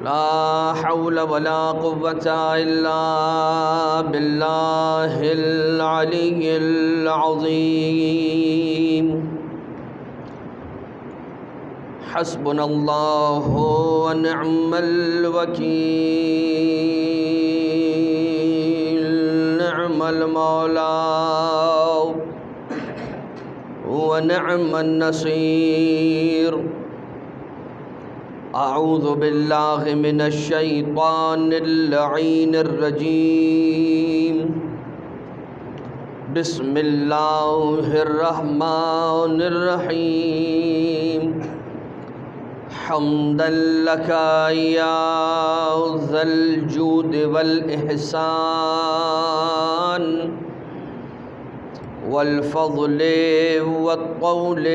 لا حول ولا قوة إلا بالله العلي العظيم. حسبنا الله ونعم الوكيل، نعم المولى ونعم النصير. أعوذ بالله من الشيطان اللعين الرجيم. بسم الله الرحمن الرحيم. حمدا لك يا ذا الجود والإحسان والفضل والطول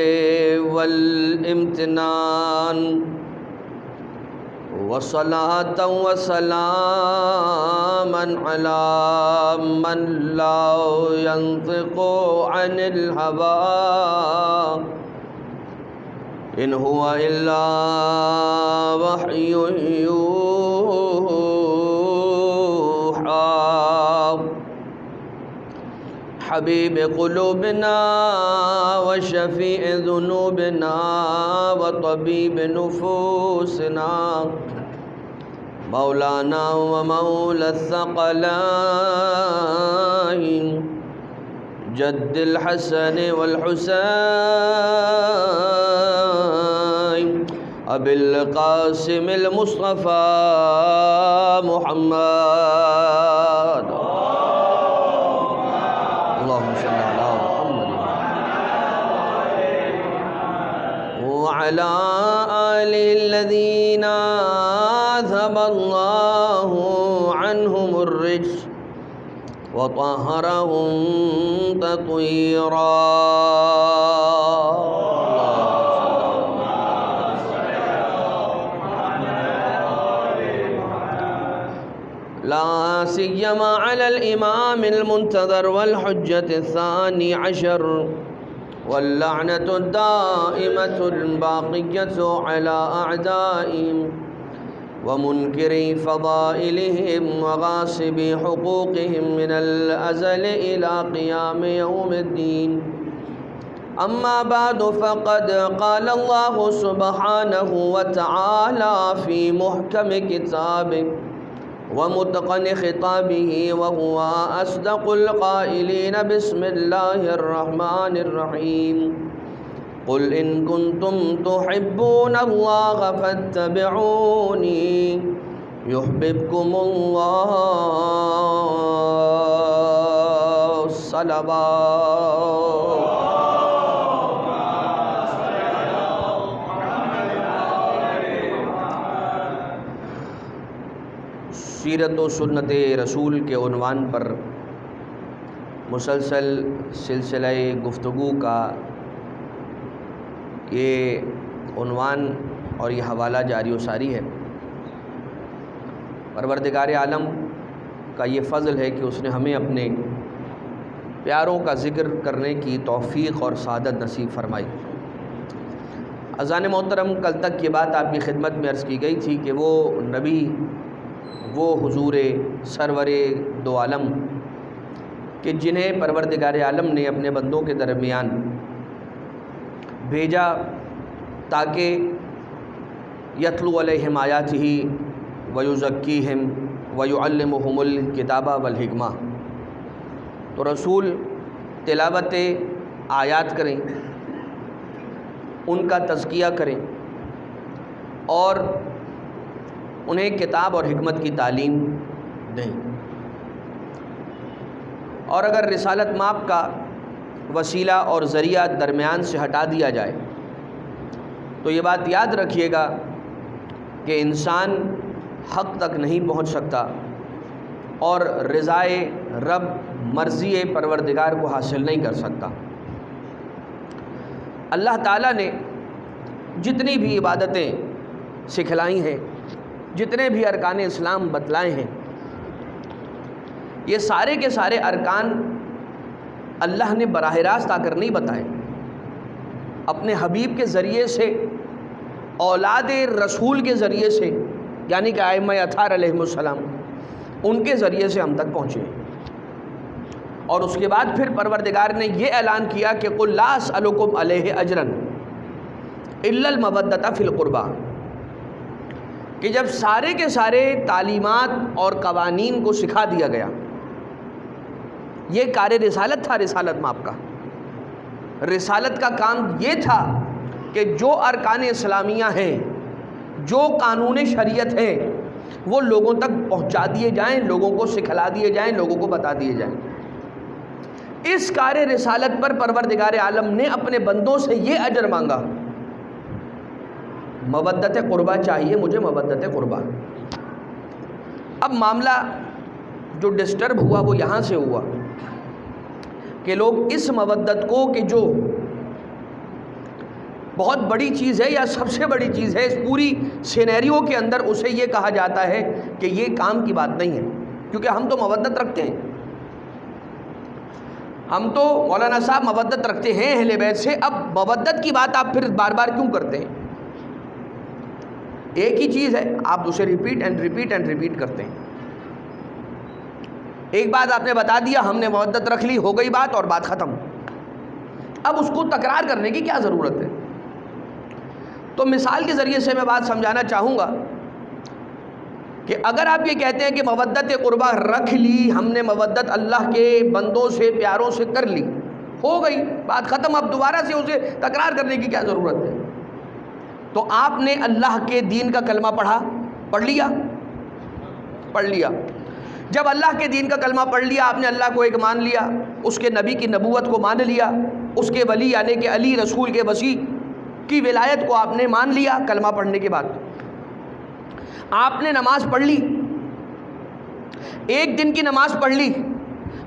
والامتنان، وصلاة وسلاما على من لا ينطق عن الهوى إن هو إلا وحي يوحى. حبيب قلوبنا وشفيع ذنوبنا وطبيب نفوسنا، مولانا ومولى الثقلين، جد الحسن والحسين، أبي القاسم المصطفى محمد. اللهم صل على محمد وعلى آله الذين أذهب الله عنهم الرجس وطهرهم تطهيرا. لا سيما على الإمام المنتظر والحجة الثاني عشر، واللعنة الدائمة الباقية على أعدائهم ومنكري فضائلهم وغاصبي حقوقهم من الأزل إلى قيام يوم الدين. أما بعد، فقد قال الله سبحانه وتعالى في محكم كتابه ومتقن خطابه وهو أصدق القائلين: بسم الله الرحمن الرحيم. قل إن كنتم تحبون الله فاتبعوني يحببكم الله. صلوات. سیرت و سنت رسول کے عنوان پر مسلسل سلسلہ گفتگو کا یہ عنوان اور یہ حوالہ جاری و ساری ہے. پروردگار عالم کا یہ فضل ہے کہ اس نے ہمیں اپنے پیاروں کا ذکر کرنے کی توفیق اور سعادت نصیب فرمائی. اذان محترم، کل تک یہ بات آپ کی خدمت میں عرض کی گئی تھی کہ وہ نبی، وہ حضور سرور دو عالم کہ جنہیں پروردگار عالم نے اپنے بندوں کے درمیان بھیجا تاکہ یتلو علیہم آیاتہ ویزکیہم ویعلمہم الکتاب والحکمہ. تو رسول تلاوت آیات کریں، ان کا تزکیہ کریں اور انہیں کتاب اور حکمت کی تعلیم دیں. اور اگر رسالت مآب کا وسیلہ اور ذریعہ درمیان سے ہٹا دیا جائے تو یہ بات یاد رکھیے گا کہ انسان حق تک نہیں پہنچ سکتا اور رضائے رب، مرضی پروردگار کو حاصل نہیں کر سکتا. اللہ تعالیٰ نے جتنی بھی عبادتیں سکھلائی ہیں، جتنے بھی ارکان اسلام بتلائے ہیں، یہ سارے کے سارے ارکان اللہ نے براہ راست آ کر نہیں بتائے، اپنے حبیب کے ذریعے سے، اولاد رسول کے ذریعے سے یعنی کہ ائمہ اطہار علیہم السلام، ان کے ذریعے سے ہم تک پہنچے. اور اس کے بعد پھر پروردگار نے یہ اعلان کیا کہ قُل لا اسألکم علیہ اجرا الا المودۃ فی القربیٰ، کہ جب سارے کے سارے تعلیمات اور قوانین کو سکھا دیا گیا، یہ کار رسالت تھا. رسالت میں آپ کا رسالت کا کام یہ تھا کہ جو ارکان اسلامیہ ہیں، جو قانون شریعت ہیں، وہ لوگوں تک پہنچا دیے جائیں، لوگوں کو سکھلا دیے جائیں، لوگوں کو بتا دیے جائیں. اس کار رسالت پر پروردگار عالم نے اپنے بندوں سے یہ اجر مانگا، مودت قربا چاہیے مجھے، مودت قربا. اب معاملہ جو ڈسٹرب ہوا وہ یہاں سے ہوا کہ لوگ اس مودت کو، کہ جو بہت بڑی چیز ہے یا سب سے بڑی چیز ہے اس پوری سینیریو کے اندر، اسے یہ کہا جاتا ہے کہ یہ کام کی بات نہیں ہے، کیونکہ ہم تو مودت رکھتے ہیں. ہم تو مولانا صاحب مودت رکھتے ہیں اہل بیت سے. اب مودت کی بات آپ پھر بار بار کیوں کرتے ہیں؟ ایک ہی چیز ہے، آپ اسے ریپیٹ اینڈ ریپیٹ کرتے ہیں. ایک بات آپ نے بتا دیا، ہم نے مودت رکھ لی، ہو گئی بات اور بات ختم. اب اس کو تکرار کرنے کی کیا ضرورت ہے؟ تو مثال کے ذریعے سے میں بات سمجھانا چاہوں گا کہ اگر آپ یہ کہتے ہیں کہ مودت قربا رکھ لی ہم نے، مودت اللہ کے بندوں سے پیاروں سے کر لی، ہو گئی بات ختم، اب دوبارہ سے اسے تکرار کرنے کی کیا ضرورت ہے؟ تو آپ نے اللہ کے دین کا کلمہ پڑھ لیا. جب اللہ کے دین کا کلمہ پڑھ لیا، آپ نے اللہ کو ایک مان لیا، اس کے نبی کی نبوت کو مان لیا، اس کے ولی یعنی کہ علی رسول کے وصی کی ولایت کو آپ نے مان لیا. کلمہ پڑھنے کے بعد آپ نے نماز پڑھ لی، ایک دن کی نماز پڑھ لی،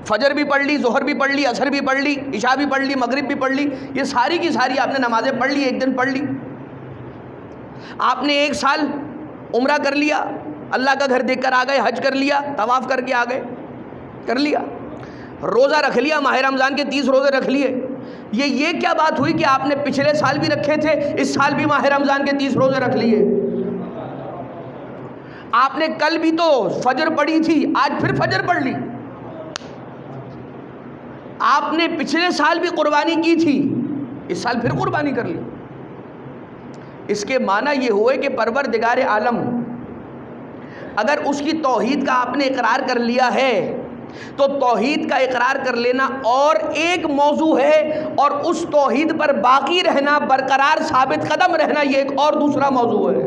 فجر بھی پڑھ لی، ظہر بھی پڑھ لی، عصر بھی پڑھ لی، عشاء بھی پڑھ لی، مغرب بھی پڑھ لی. یہ ساری کی ساری آپ نے نمازیں پڑھ لی، ایک دن پڑھ لی. آپ نے 1 سال عمرہ کر لیا، اللہ کا گھر دیکھ کر آ گئے، حج کر لیا، طواف کر کے آ گئے، کر لیا. روزہ رکھ لیا، ماہ رمضان کے 30 روزے رکھ لیے. یہ کیا بات ہوئی کہ آپ نے پچھلے سال بھی رکھے تھے، اس سال بھی ماہ رمضان کے 30 روزے رکھ لیے؟ آپ نے کل بھی تو فجر پڑھی تھی، آج پھر فجر پڑھ لی. آپ نے پچھلے سال بھی قربانی کی تھی، اس سال پھر قربانی کر لی. اس کے معنی یہ ہوئے کہ پروردگار عالم اگر اس کی توحید کا آپ نے اقرار کر لیا ہے تو توحید کا اقرار کر لینا اور ایک موضوع ہے، اور اس توحید پر باقی رہنا، برقرار ثابت قدم رہنا، یہ ایک اور دوسرا موضوع ہے.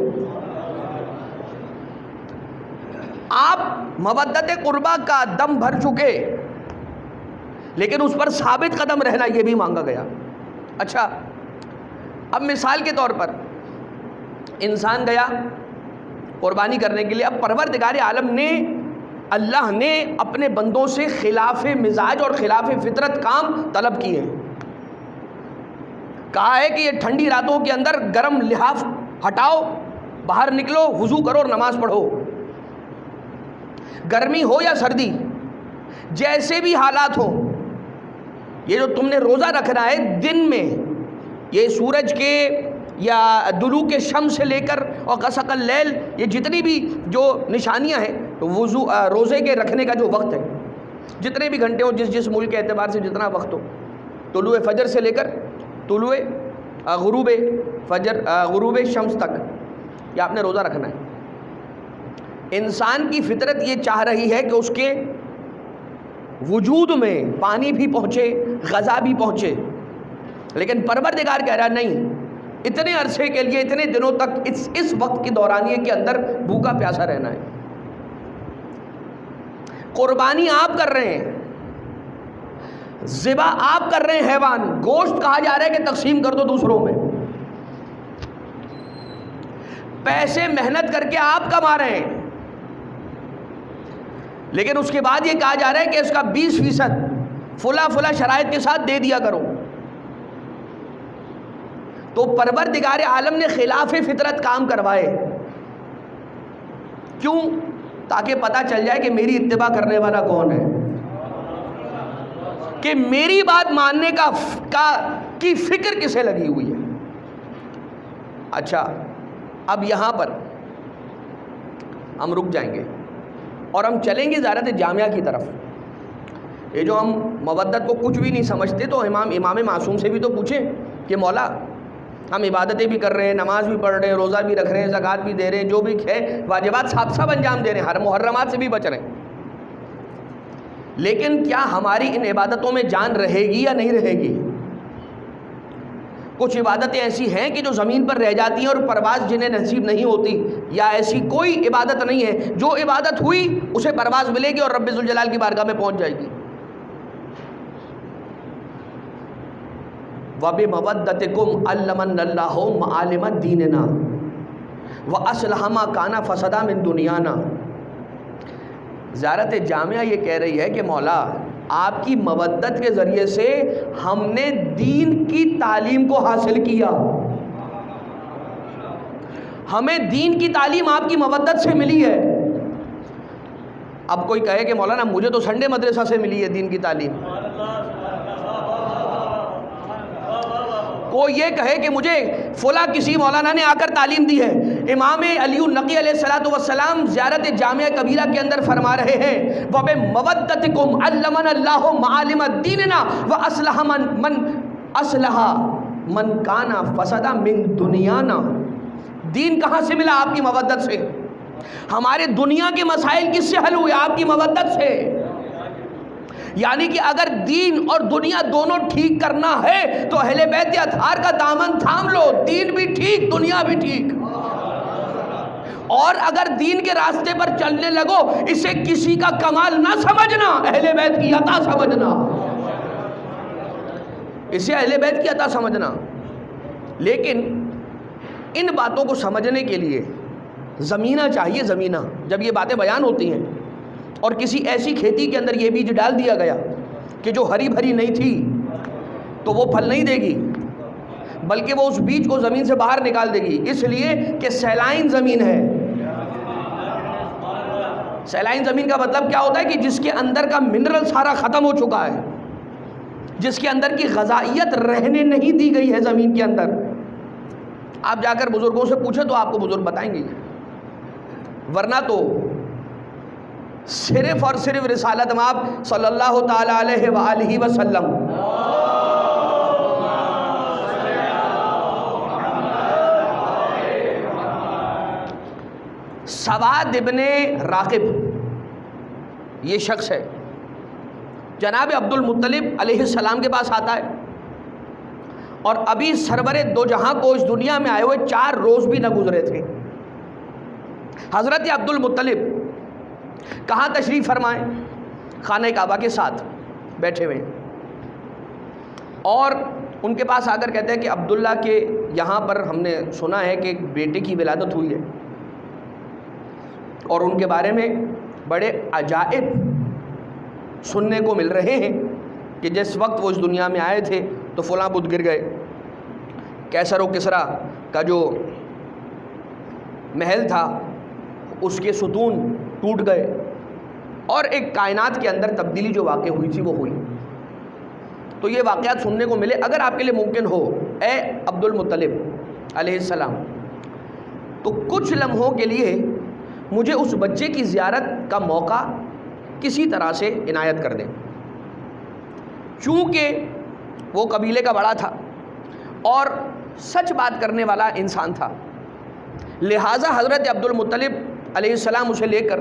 آپ مودت قربا کا دم بھر چکے، لیکن اس پر ثابت قدم رہنا یہ بھی مانگا گیا. اچھا، اب مثال کے طور پر انسان گیا قربانی کرنے کے لیے. اب پروردگار عالم نے، اللہ نے اپنے بندوں سے خلاف مزاج اور خلاف فطرت کام طلب کیے ہیں. کہا ہے کہ یہ ٹھنڈی راتوں کے اندر گرم لحاف ہٹاؤ، باہر نکلو، وضو کرو اور نماز پڑھو. گرمی ہو یا سردی، جیسے بھی حالات ہو، یہ جو تم نے روزہ رکھنا ہے دن میں، یہ سورج کے یا دلوک شمس سے لے کر اور غسق اللیل، یہ جتنی بھی جو نشانیاں ہیں وضو روزے کے رکھنے کا جو وقت ہے، جتنے بھی گھنٹے ہوں، جس ملک کے اعتبار سے جتنا وقت ہو، طلوع فجر سے لے کر طلوع غروب شمس تک، یہ آپ نے روزہ رکھنا ہے. انسان کی فطرت یہ چاہ رہی ہے کہ اس کے وجود میں پانی بھی پہنچے، غذا بھی پہنچے، لیکن پروردگار کہہ رہا نہیں، اتنے عرصے کے لیے، اتنے دنوں تک اس وقت کی دورانیے کے اندر بھوکا پیاسا رہنا ہے. قربانی آپ کر رہے ہیں، ذبح آپ کر رہے ہیں، حیوان گوشت کہا جا رہا ہے کہ تقسیم کر دو دوسروں میں. پیسے محنت کر کے آپ کما رہے ہیں، لیکن اس کے بعد یہ کہا جا رہا ہے کہ اس کا 20% فلاں شرائط کے ساتھ دے دیا کرو. تو پروردگار عالم نے خلاف فطرت کام کروائے. کیوں؟ تاکہ پتہ چل جائے کہ میری اتباع کرنے والا کون ہے، کہ میری بات ماننے کی فکر کسے لگی ہوئی ہے. اچھا، اب یہاں پر ہم رک جائیں گے اور ہم چلیں گے زیارت جامعہ کی طرف۔ یہ جو ہم مودت کو کچھ بھی نہیں سمجھتے تو امام معصوم سے بھی تو پوچھیں کہ مولا ہم عبادتیں بھی کر رہے ہیں، نماز بھی پڑھ رہے ہیں، روزہ بھی رکھ رہے ہیں، زکوٰۃ بھی دے رہے ہیں، جو بھی ہے واجبات سب انجام دے رہے ہیں، ہر محرمات سے بھی بچ رہے ہیں، لیکن کیا ہماری ان عبادتوں میں جان رہے گی یا نہیں رہے گی؟ کچھ عبادتیں ایسی ہیں کہ جو زمین پر رہ جاتی ہیں اور پرواز جنہیں نصیب نہیں ہوتی، یا ایسی کوئی عبادت نہیں ہے جو عبادت ہوئی اسے پرواز ملے گی اور رب ذوالجلال کی بارگاہ میں پہنچ جائے گی۔ وَبِمَوَدَّتِكُمْ عَلَّمَنَّ اللَّهُ مَعَالِمَ دِينِنَا وَأَصْلَحَ مَا كَانَ فَسَدًا مِن دُنْيَانَا۔ زیارت جامعہ یہ کہہ رہی ہے کہ مولا آپ کی مودت کے ذریعے سے ہم نے دین کی تعلیم کو حاصل کیا، ہمیں دین کی تعلیم آپ کی مودت سے ملی ہے۔ اب کوئی کہے کہ مولانا مجھے تو سنڈے مدرسہ سے ملی ہے دین کی تعلیم، کوئی یہ کہے کہ مجھے فلاں کسی مولانا نے آ کر تعلیم دی ہے۔ امام علی النقی علیہ السلام زیارت جامعہ کبیرہ کے اندر فرما رہے ہیں وَبِمَوَدَّتِكُمْ عَلَّمَنَا اللَّهُ مَعَالِمَ دِينِنَا وَأَصْلَحَ مَنْ كَانَ فَسَدًا مِن دُنْيَانَا۔ دین کہاں سے ملا؟ آپ کی مودت سے۔ ہمارے دنیا کے مسائل کس سے حل ہوئے؟ آپ کی مودت سے۔ یعنی کہ اگر دین اور دنیا دونوں ٹھیک کرنا ہے تو اہل بیت اطہار کا دامن تھام لو، دین بھی ٹھیک دنیا بھی ٹھیک۔ اور اگر دین کے راستے پر چلنے لگو اسے کسی کا کمال نہ سمجھنا، اہل بیت کی عطا سمجھنا، اسے اہل بیت کی عطا سمجھنا۔ لیکن ان باتوں کو سمجھنے کے لیے زمینہ چاہیے، زمینہ۔ جب یہ باتیں بیان ہوتی ہیں اور کسی ایسی کھیتی کے اندر یہ بیج ڈال دیا گیا کہ جو ہری بھری نہیں تھی تو وہ پھل نہیں دے گی، بلکہ وہ اس بیج کو زمین سے باہر نکال دے گی، اس لیے کہ سیلائن زمین ہے۔ سیلائن زمین کا مطلب کیا ہوتا ہے کہ جس کے اندر کا منرل سارا ختم ہو چکا ہے، جس کے اندر کی غذائیت رہنے نہیں دی گئی ہے زمین کے اندر۔ آپ جا کر بزرگوں سے پوچھیں تو آپ کو بزرگ بتائیں گے، ورنہ تو صرف اور صرف رسالت مآب صلی اللہ تعالی علیہ وآلہ وسلم سواد ابن راقب یہ شخص ہے، جناب عبد المطلب علیہ السلام کے پاس آتا ہے، اور ابھی سرور دو جہاں کو اس دنیا میں آئے ہوئے 4 روز بھی نہ گزرے تھے۔ حضرت عبد المطلب کہاں تشریف فرمائیں؟ خانہ کعبہ کے ساتھ بیٹھے ہوئے، اور ان کے پاس آ کر کہتے ہیں کہ عبداللہ کے یہاں پر ہم نے سنا ہے کہ ایک بیٹے کی ولادت ہوئی ہے، اور ان کے بارے میں بڑے عجائب سننے کو مل رہے ہیں کہ جس وقت وہ اس دنیا میں آئے تھے تو فلاں بت گر گئے، کیسر و کسریٰ کا جو محل تھا اس کے ستون ٹوٹ گئے، اور ایک کائنات کے اندر تبدیلی جو واقع ہوئی تھی وہ ہوئی۔ تو یہ واقعات سننے کو ملے۔ اگر آپ کے لیے ممکن ہو اے عبد المطلب علیہ السلام تو کچھ لمحوں کے لیے مجھے اس بچے کی زیارت کا موقع کسی طرح سے عنایت کر دیں۔ چونکہ وہ قبیلے کا بڑا تھا اور سچ بات کرنے والا انسان تھا، لہٰذا حضرت عبد المطلب علیہ السلام اسے لے کر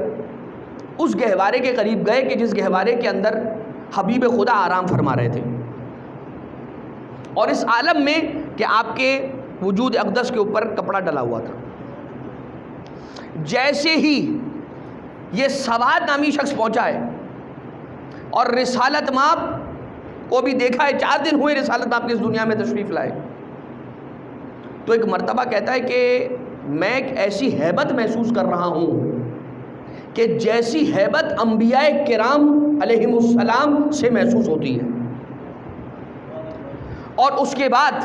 اس گہوارے کے قریب گئے کہ جس گہوارے کے اندر حبیب خدا آرام فرما رہے تھے، اور اس عالم میں کہ آپ کے وجود اقدس کے اوپر کپڑا ڈلا ہوا تھا۔ جیسے ہی یہ سواد نامی شخص پہنچا ہے اور رسالت مآب کو بھی دیکھا ہے، 4 دن ہوئے رسالت مآب کے اس دنیا میں تشریف لائے، تو ایک مرتبہ کہتا ہے کہ میں ایک ایسی ہیبت محسوس کر رہا ہوں کہ جیسی ہیبت انبیاء کرام علیہم السلام سے محسوس ہوتی ہے، اور اس کے بعد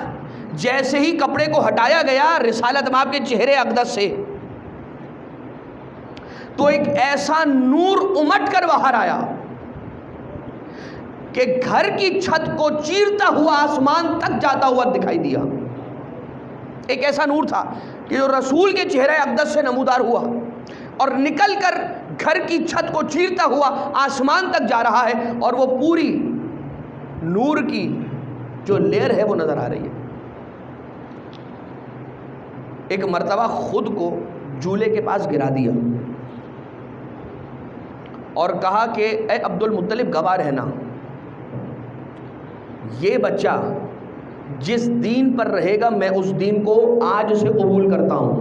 جیسے ہی کپڑے کو ہٹایا گیا رسالت مآب کے چہرے اقدس سے تو ایک ایسا نور امٹ کر باہر آیا کہ گھر کی چھت کو چیرتا ہوا آسمان تک جاتا ہوا دکھائی دیا۔ ایک ایسا نور تھا کہ جو رسول کے چہرے اقدس سے نمودار ہوا، اور نکل کر گھر کی چھت کو چیرتا ہوا آسمان تک جا رہا ہے، اور وہ پوری نور کی جو لیئر ہے وہ نظر آ رہی ہے۔ ایک مرتبہ خود کو جھولے کے پاس گرا دیا اور کہا کہ اے عبد المطلب گواہ رہنا، یہ بچہ جس دین پر رہے گا میں اس دین کو آج سے قبول کرتا ہوں،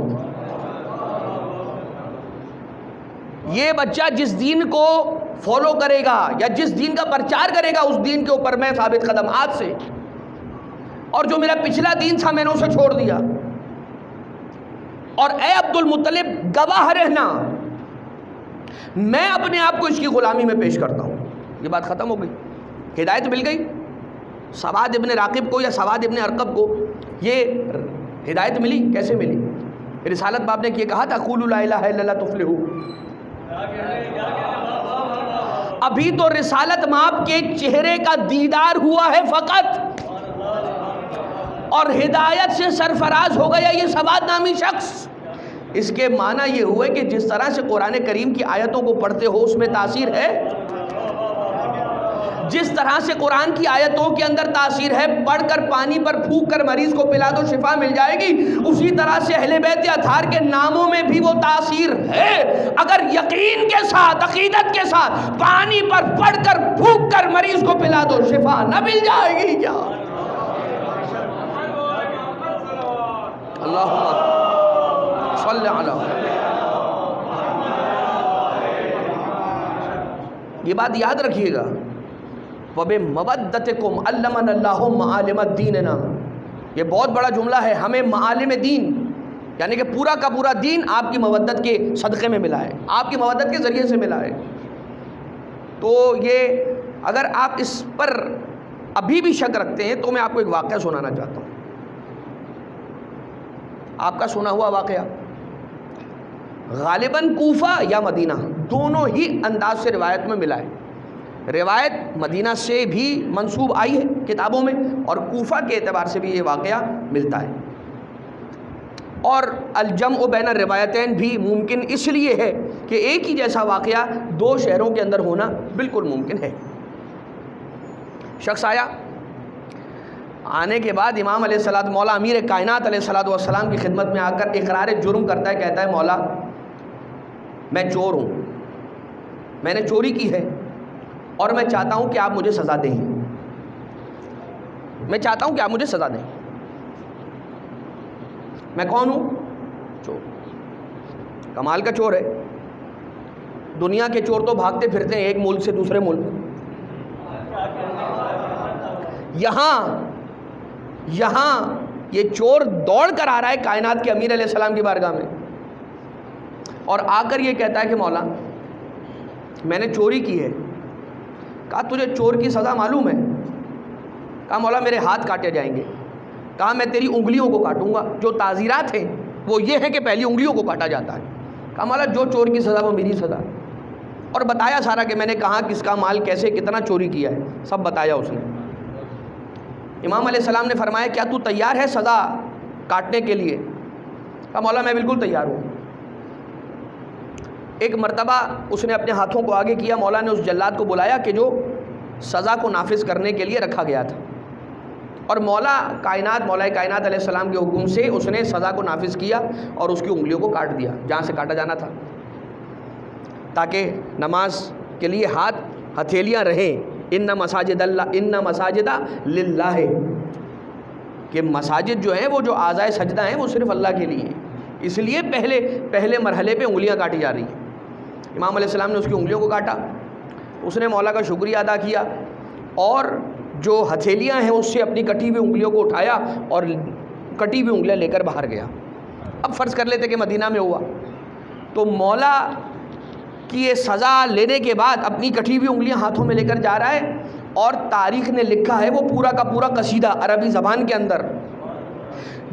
یہ بچہ جس دین کو فالو کرے گا یا جس دین کا پرچار کرے گا اس دین کے اوپر میں ثابت قدم آج سے، اور جو میرا پچھلا دین تھا میں نے اسے چھوڑ دیا، اور اے عبد المطلب گواہ رہنا میں اپنے آپ کو اس کی غلامی میں پیش کرتا ہوں۔ یہ بات ختم ہو گئی، ہدایت مل گئی۔ سواد ابن راقب کو یا سواد ابن ارقب کو یہ ہدایت ملی، کیسے ملی؟ رسالت باب نے یہ کہا تھا قولوا لا الہ الا اللہ تفلحوا، ابھی تو رسالت ماب کے چہرے کا دیدار ہوا ہے فقط، اور ہدایت سے سرفراز ہو گیا یہ سواد نامی شخص۔ اس کے معنی یہ ہوئے کہ جس طرح سے قرآن کریم کی آیتوں کو پڑھتے ہو اس میں تاثیر ہے، جس طرح سے قرآن کی آیتوں کے اندر تاثیر ہے، پڑھ کر پانی پر پھونک کر مریض کو پلا دو شفا مل جائے گی، اسی طرح سے اہل بیت اطہار کے ناموں میں بھی وہ تاثیر ہے۔ اگر یقین کے ساتھ، عقیدت کے ساتھ پانی پر پڑھ کر پھونک کر مریض کو پلا دو شفا نہ مل جائے گی کیا؟ اللہم صلی علی۔ یہ بات یاد رکھیے گا، وَبِمَوَدَّتِكُمْ عَلَّمَنَا اللَّهُ مَعَالِمَ دِينِنَا، یہ بہت بڑا جملہ ہے، ہمیں معالم دین یعنی کہ پورا کا پورا دین آپ کی مودت کے صدقے میں ملا ہے، آپ کی مودت کے ذریعے سے ملا ہے۔ تو یہ اگر آپ اس پر ابھی بھی شک رکھتے ہیں تو میں آپ کو ایک واقعہ سنانا چاہتا ہوں، آپ کا سنا ہوا واقعہ، غالباً کوفہ یا مدینہ دونوں ہی انداز سے روایت میں ملا ہے۔ روایت مدینہ سے بھی منسوب آئی ہے کتابوں میں، اور کوفہ کے اعتبار سے بھی یہ واقعہ ملتا ہے، اور الجمع بین الروایتین بھی ممکن اس لیے ہے کہ ایک ہی جیسا واقعہ دو شہروں کے اندر ہونا بالکل ممکن ہے۔ شخص آیا، آنے کے بعد امام علیہ الصلوۃ مولا امیر کائنات علیہ الصلوۃ والسلام کی خدمت میں آ کر اقرار جرم کرتا ہے، کہتا ہے مولا میں چور ہوں، میں نے چوری کی ہے اور میں چاہتا ہوں کہ آپ مجھے سزا دیں، میں چاہتا ہوں کہ آپ مجھے سزا دیں۔ میں کون ہوں؟ چور۔ کمال کا چور ہے، دنیا کے چور تو بھاگتے پھرتے ہیں ایک ملک سے دوسرے ملک، یہاں یہ چور دوڑ کر آ رہا ہے کائنات کے امیر علیہ السلام کی بارگاہ میں، اور آ کر یہ کہتا ہے کہ مولا میں نے چوری کی ہے۔ کہا تجھے چور کی سزا معلوم ہے؟ کہا مولا میرے ہاتھ کاٹے جائیں گے۔ کہا میں تیری انگلیوں کو کاٹوں گا، جو تعزیرات ہیں وہ یہ ہے کہ پہلی انگلیوں کو کاٹا جاتا ہے۔ کہا مولا جو چور کی سزا وہ میری سزا، اور بتایا سارا کہ میں نے کہاں کس کا مال کیسے کتنا چوری کیا ہے، سب بتایا اس نے۔ امام علیہ السلام نے فرمایا کیا تو تیار ہے سزا کاٹنے کے لیے؟ کہا مولا میں بالکل تیار ہوں۔ ایک مرتبہ اس نے اپنے ہاتھوں کو آگے کیا، مولا نے اس جلاد کو بلایا کہ جو سزا کو نافذ کرنے کے لیے رکھا گیا تھا، اور مولا کائنات علیہ السلام کے حکم سے اس نے سزا کو نافذ کیا اور اس کی انگلیوں کو کاٹ دیا جہاں سے کاٹا جانا تھا، تاکہ نماز کے لیے ہتھیلیاں رہیں۔ ان مساجد للہ، کہ مساجد جو ہیں وہ جو اعضائے سجدہ ہیں وہ صرف اللہ کے لیے ہیں، اس لیے پہلے مرحلے پہ انگلیاں کاٹی جا رہی ہیں۔ امام علیہ السلام نے اس کی انگلیوں کو کاٹا، اس نے مولا کا شکریہ ادا کیا، اور جو ہتھیلیاں ہیں اس سے اپنی کٹی ہوئی انگلیوں کو اٹھایا اور کٹی ہوئی انگلیاں لے کر باہر گیا۔ اب فرض کر لیتے کہ مدینہ میں ہوا تو مولا کی یہ سزا لینے کے بعد اپنی کٹی ہوئی انگلیاں ہاتھوں میں لے کر جا رہا ہے، اور تاریخ نے لکھا ہے وہ پورا کا پورا قصیدہ عربی زبان کے اندر،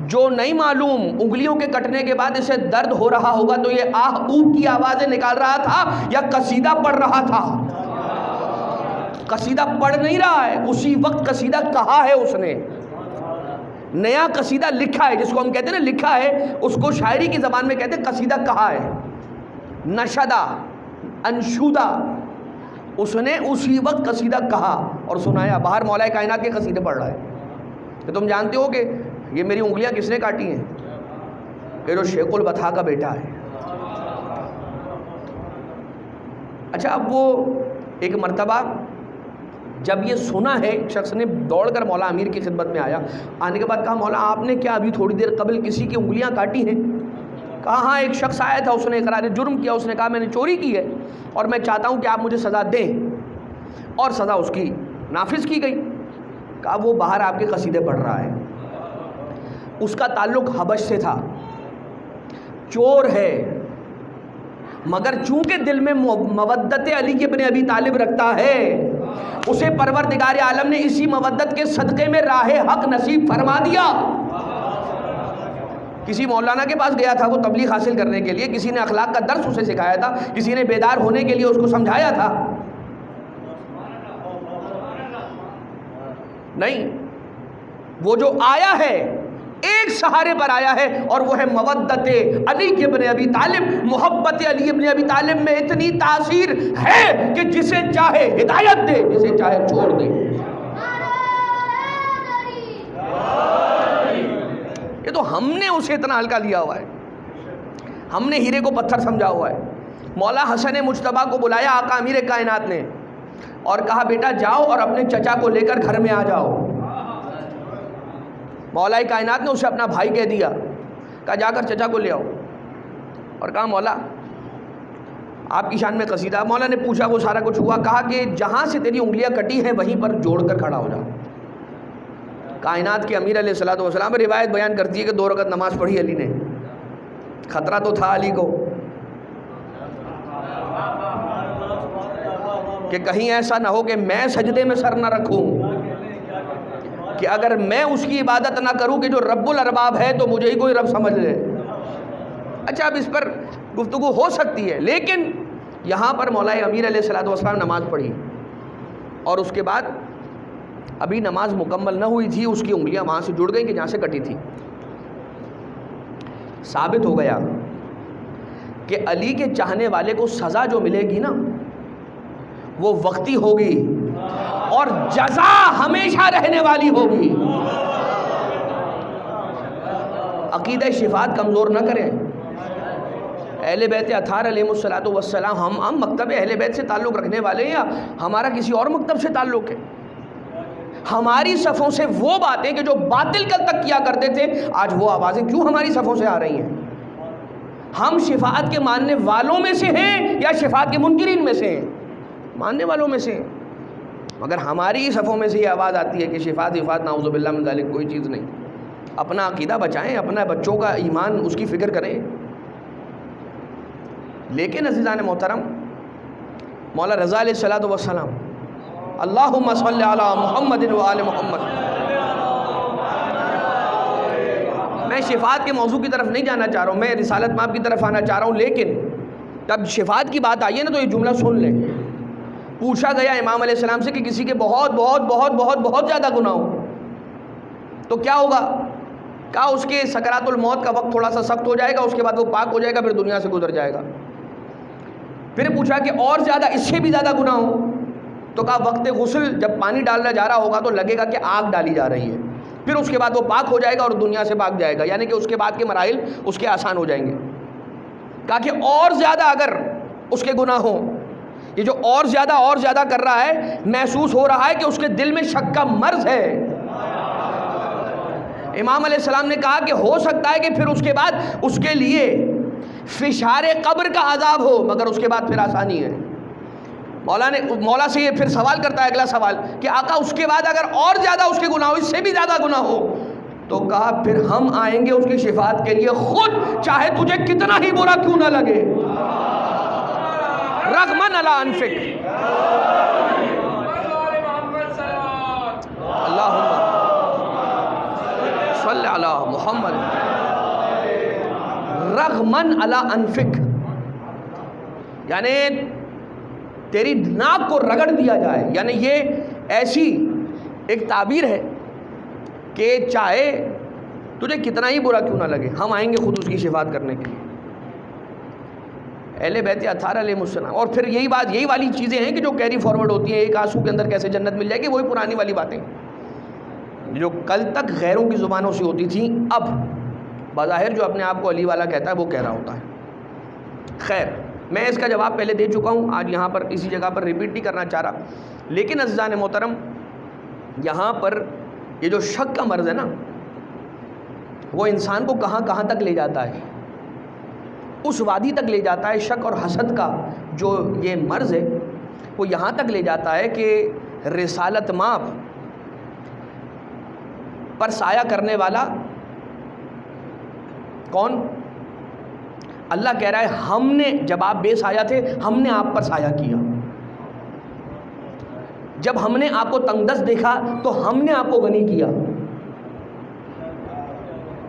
جو نہیں معلوم انگلیوں کے کٹنے کے بعد اسے درد ہو رہا ہوگا تو یہ آہ اوہ کی آوازیں نکال رہا تھا یا قصیدہ پڑھ رہا تھا؟ قصیدہ پڑھ نہیں رہا ہے، اسی وقت قصیدہ کہا ہے اس نے، نیا قصیدہ لکھا ہے، جس کو ہم کہتے ہیں نا لکھا ہے، اس کو شاعری کی زبان میں کہتے ہیں قصیدہ کہا ہے۔ نشدہ انشودہ، اس نے اسی وقت قصیدہ کہا اور سنایا. باہر مولا کائنات کے قصیدے پڑھ رہا ہے کہ تم جانتے ہو کہ یہ میری انگلیاں کس نے کاٹی ہیں؟ کہ جو شیخ البطحاء کا بیٹا ہے. اچھا، اب وہ ایک مرتبہ جب یہ سنا ہے، ایک شخص نے دوڑ کر مولا امیر کی خدمت میں آیا. آنے کے بعد کہا مولا آپ نے کیا ابھی تھوڑی دیر قبل کسی کی انگلیاں کاٹی ہیں؟ کہا ہاں، ایک شخص آیا تھا، اس نے اقرار جرم کیا، اس نے کہا میں نے چوری کی ہے اور میں چاہتا ہوں کہ آپ مجھے سزا دیں، اور سزا اس کی نافذ کی گئی. کہا وہ باہر آپ کے قصیدے پڑھ رہا ہے. اس کا تعلق حبش سے تھا، چور ہے، مگر چونکہ دل میں مودت علی ابن ابی طالب رکھتا ہے، اسے پروردگار عالم نے اسی مودت کے صدقے میں راہ حق نصیب فرما دیا. کسی مولانا کے پاس گیا تھا وہ تبلیغ حاصل کرنے کے لیے، کسی نے اخلاق کا درس اسے سکھایا تھا، کسی نے بیدار ہونے کے لیے اس کو سمجھایا تھا. نہیں، وہ جو آیا ہے ایک سہارے پر آیا ہے، اور وہ ہے مودت علی ابن ابی طالب. محبت علی ابن ابی طالب میں اتنی تاثیر ہے کہ جسے چاہے ہدایت دے، جسے چاہے چھوڑ دے. یہ تو ہم نے اسے اتنا ہلکا لیا ہوا ہے، ہم نے ہیرے کو پتھر سمجھا ہوا ہے. مولا حسن مجتبیٰ کو بلایا آقا امیر کائنات نے اور کہا بیٹا جاؤ اور اپنے چچا کو لے کر گھر میں آ جاؤ. مولا کائنات نے اسے اپنا بھائی کہہ دیا، کہا جا کر چچا کو لے آؤ. اور کہا مولا آپ کی شان میں قصیدہ. مولا نے پوچھا، وہ سارا کچھ ہوا. کہا کہ جہاں سے تیری انگلیاں کٹی ہیں وہیں پر جوڑ کر کھڑا ہو جا. کائنات کے امیر علیہ الصلوۃ والسلام روایت بیان کرتی ہے کہ 2 رکعت نماز پڑھی علی نے. خطرہ تو تھا علی کو کہ کہیں ایسا نہ ہو کہ میں سجدے میں سر نہ رکھوں، کہ اگر میں اس کی عبادت نہ کروں کہ جو رب الارباب ہے تو مجھے ہی کوئی رب سمجھ لے. اچھا، اب اس پر گفتگو ہو سکتی ہے، لیکن یہاں پر مولا امیر علیہ الصلوۃ والسلام نماز پڑھی اور اس کے بعد ابھی نماز مکمل نہ ہوئی تھی، اس کی انگلیاں وہاں سے جڑ گئیں کہ جہاں سے کٹی تھی. ثابت ہو گیا کہ علی کے چاہنے والے کو سزا جو ملے گی نا وہ وقتی ہوگی اور جزا ہمیشہ رہنے والی ہوگی. عقیدہ شفاعت کمزور نہ کریں. اہل بیت اطہار علیہ الصلوۃ والسلام، ہم مکتب اہل بیت سے تعلق رکھنے والے ہیں یا ہمارا کسی اور مکتب سے تعلق ہے؟ ہماری صفوں سے وہ باتیں کہ جو باطل کل تک کیا کرتے تھے، آج وہ آوازیں کیوں ہماری صفوں سے آ رہی ہیں؟ ہم شفاعت کے ماننے والوں میں سے ہیں یا شفاعت کے منکرین میں سے ہیں؟ ماننے والوں میں سے ہیں. مگر ہماری صفوں میں سے یہ آواز آتی ہے کہ شفاعت نعوذ باللہ من ذالک کوئی چیز نہیں. اپنا عقیدہ بچائیں، اپنا بچوں کا ایمان اس کی فکر کریں. لیکن عزیزان محترم، مولا رضا علیہ الصلوۃ والسلام، اللہم صلی علی محمد و آل محمد. میں شفاعت کے موضوع کی طرف نہیں جانا چاہ رہا ہوں، میں رسالت مآب کی طرف آنا چاہ رہا ہوں. لیکن جب شفاعت کی بات آئی ہے نا تو یہ جملہ سن لیں. پوچھا گیا امام علیہ السلام سے کہ کسی کے بہت بہت بہت بہت بہت زیادہ گناہ ہو تو کیا ہوگا؟ کہا اس کے سکرات الموت کا وقت تھوڑا سا سخت ہو جائے گا، اس کے بعد وہ پاک ہو جائے گا، پھر دنیا سے گزر جائے گا. پھر پوچھا کہ اور زیادہ، اس سے بھی زیادہ گناہ ہو تو کہا وقت غسل جب پانی ڈالنا جا رہا ہوگا تو لگے گا کہ آگ ڈالی جا رہی ہے، پھر اس کے بعد وہ پاک ہو جائے گا اور دنیا سے بھاگ جائے گا، یعنی کہ اس کے بعد کے مراحل اس کے آسان ہو جائیں گے. کہا کہ اور زیادہ اگر اس کے گناہ ہوں، یہ جو اور زیادہ کر رہا ہے، محسوس ہو رہا ہے کہ اس کے دل میں شک کا مرض ہے. امام علیہ السلام نے کہا کہ ہو سکتا ہے کہ پھر اس کے بعد اس کے لیے فشار قبر کا عذاب ہو، مگر اس کے بعد پھر آسانی ہے. مولا سے یہ پھر سوال کرتا ہے اگلا سوال کہ آقا اس کے بعد اگر اور زیادہ اس کے گناہ ہو، اس سے بھی زیادہ گناہ ہو، تو کہا پھر ہم آئیں گے اس کی شفاعت کے لیے خود، چاہے تجھے کتنا ہی برا کیوں نہ لگے. رغمن علی انفک. اللہم صلی علی محمد. رغمن علی انفک یعنی تیری ناک کو رگڑ دیا جائے. یعنی یہ ایسی ایک تعبیر ہے کہ چاہے تجھے کتنا ہی برا کیوں نہ لگے، ہم آئیں گے خود اس کی شفاعت کرنے کے لیے. اہل بیت اطہار علیہ السلام. اور پھر یہی والی چیزیں ہیں کہ جو کیری فارورڈ ہوتی ہیں. ایک آنسو کے اندر کیسے جنت مل جائے گی, وہی پرانی والی باتیں جو کل تک غیروں کی زبانوں سے ہوتی تھیں, اب بظاہر جو اپنے آپ کو علی والا کہتا ہے وہ کہہ رہا ہوتا ہے. خیر, میں اس کا جواب پہلے دے چکا ہوں, آج یہاں پر اسی جگہ پر ریپیٹ نہیں کرنا چاہ رہا. لیکن عزیزان محترم, یہاں پر یہ جو شک کا مرض ہے نا, وہ انسان کو کہاں کہاں تک لے جاتا ہے, اس وادی تک لے جاتا ہے. شک اور حسد کا جو یہ مرض ہے وہ یہاں تک لے جاتا ہے کہ رسالت مآب پر سایہ کرنے والا کون؟ اللہ کہہ رہا ہے ہم نے, جب آپ بے سایہ تھے ہم نے آپ پر سایہ کیا. جب ہم نے آپ کو تنگ دست دیکھا تو ہم نے آپ کو غنی کیا.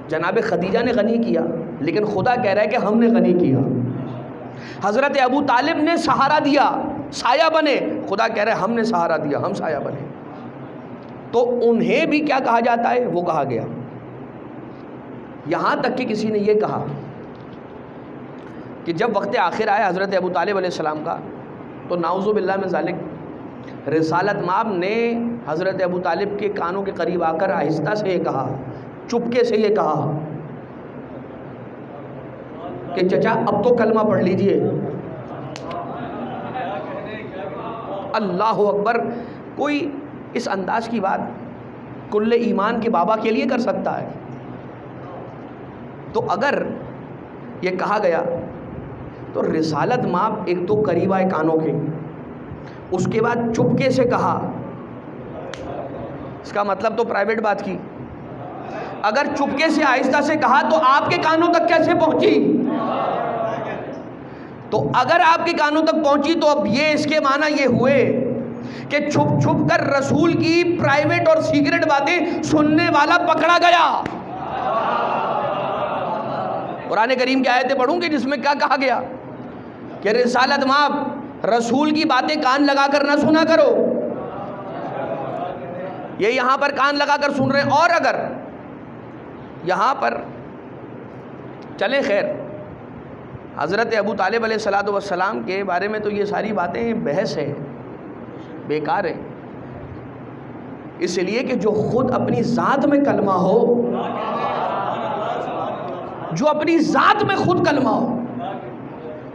جناب خدیجہ نے غنی کیا, لیکن خدا کہہ رہا ہے کہ ہم نے غنی کیا. حضرت ابو طالب نے سہارا دیا, سایہ بنے. خدا کہہ رہا ہے ہم نے سہارا دیا, ہم سایہ بنے. تو انہیں بھی کیا کہا جاتا ہے, وہ کہا گیا. یہاں تک کہ کسی نے یہ کہا کہ جب وقت آخر آیا حضرت ابو طالب علیہ السلام کا, تو نعوذ باللہ من ذالک رسالت مآب نے حضرت ابو طالب کے کانوں کے قریب آ کر آہستہ سے یہ کہا, چپکے سے یہ کہا کہ چچا اب تو کلمہ پڑھ لیجئے. اللہ اکبر. کوئی اس انداز کی بات کل ایمان کے بابا کے لیے کر سکتا ہے؟ تو اگر یہ کہا گیا تو رسالت مآب ایک تو قریب آئے کانوں کے, اس کے بعد چپکے سے کہا, اس کا مطلب تو پرائیویٹ بات کی. اگر چپکے سے آہستہ سے کہا تو آپ کے کانوں تک کیسے پہنچی؟ تو اگر آپ کے کانوں تک پہنچی تو اب یہ اس کے معنی یہ ہوئے کہ چھپ چھپ کر رسول کی پرائیویٹ اور سیکرٹ باتیں سننے والا پکڑا گیا. قرآن کریم کی آیتیں پڑھوں گے جس میں کیا کہا گیا کہ رسالت مآب رسول کی باتیں کان لگا کر نہ سنا کرو. یہ یہاں پر کان لگا کر سن رہے ہیں. اور اگر یہاں پر چلیں, خیر حضرت ابو طالب علیہ السلام کے بارے میں تو یہ ساری باتیں بحث ہے, بیکار ہے. اس لیے کہ جو خود اپنی ذات میں کلمہ ہو, جو اپنی ذات میں خود کلمہ ہو.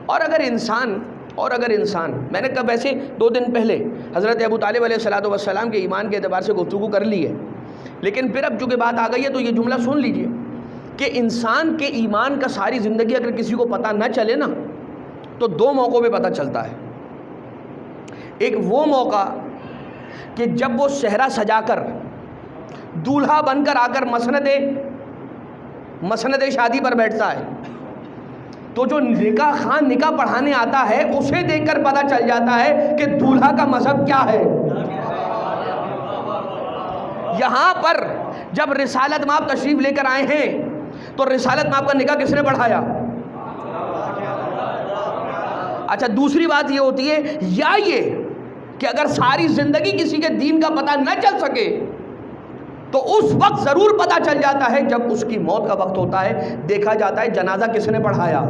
اور اگر انسان میں نے کب ایسے 2 دن پہلے حضرت ابو طالب علیہ السلام کے ایمان کے اعتبار سے گفتگو کر لی ہے, لیکن پھر اب چونکہ بات آ گئی ہے تو یہ جملہ سن لیجئے کہ انسان کے ایمان کا ساری زندگی اگر کسی کو پتہ نہ چلے نا تو 2 موقعوں پہ پتہ چلتا ہے. ایک وہ موقع کہ جب وہ صحرا سجا کر دولہا بن کر آ کر مسند شادی پر بیٹھتا ہے, تو جو نکاح خان نکاح پڑھانے آتا ہے اسے دیکھ کر پتہ چل جاتا ہے کہ دولہا کا مذہب کیا ہے. یہاں پر جب رسالت مآب تشریف لے کر آئے ہیں تو رسالت مآب کا نکاح کس نے پڑھایا؟ اچھا, دوسری بات یہ ہوتی ہے یا یہ کہ اگر ساری زندگی کسی کے دین کا پتہ نہ چل سکے تو اس وقت ضرور پتہ چل جاتا ہے جب اس کی موت کا وقت ہوتا ہے, دیکھا جاتا ہے جنازہ کس نے پڑھایا.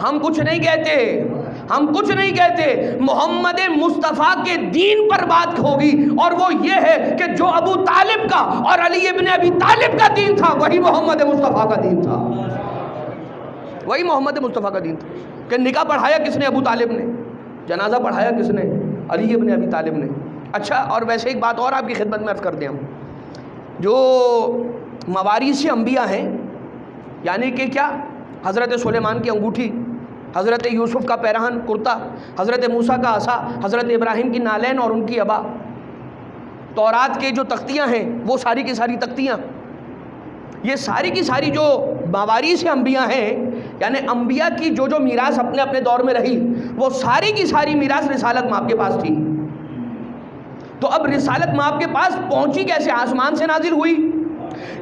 ہم کچھ نہیں کہتے, محمد مصطفیٰ کے دین پر بات ہوگی, اور وہ یہ ہے کہ جو ابو طالب کا اور علی ابن ابی طالب کا دین تھا وہی محمد مصطفیٰ کا دین تھا. وہی محمد مصطفیٰ کا دین تھا کہ نکاح پڑھایا کس نے؟ ابو طالب نے. جنازہ پڑھایا کس نے؟ علی ابن ابی طالب نے. اچھا, اور ویسے ایک بات اور آپ کی خدمت میں عرض کر دیں, جو موارث انبیاء ہیں, یعنی کہ کیا, حضرت سلیمان کی انگوٹھی, حضرت یوسف کا پیراہن کرتا, حضرت موسیٰ کا عصا, حضرت ابراہیم کی نالین اور ان کی ابا, تورات کے جو تختیاں ہیں وہ ساری کی ساری تختیاں, یہ ساری کی ساری جو موارث انبیاء ہیں, یعنی انبیاء کی جو میراث اپنے اپنے دور میں رہی, وہ ساری کی ساری میراث رسالت مآب کے پاس تھی. تو اب رسالت مآب کے پاس پہنچی کیسے؟ آسمان سے نازل ہوئی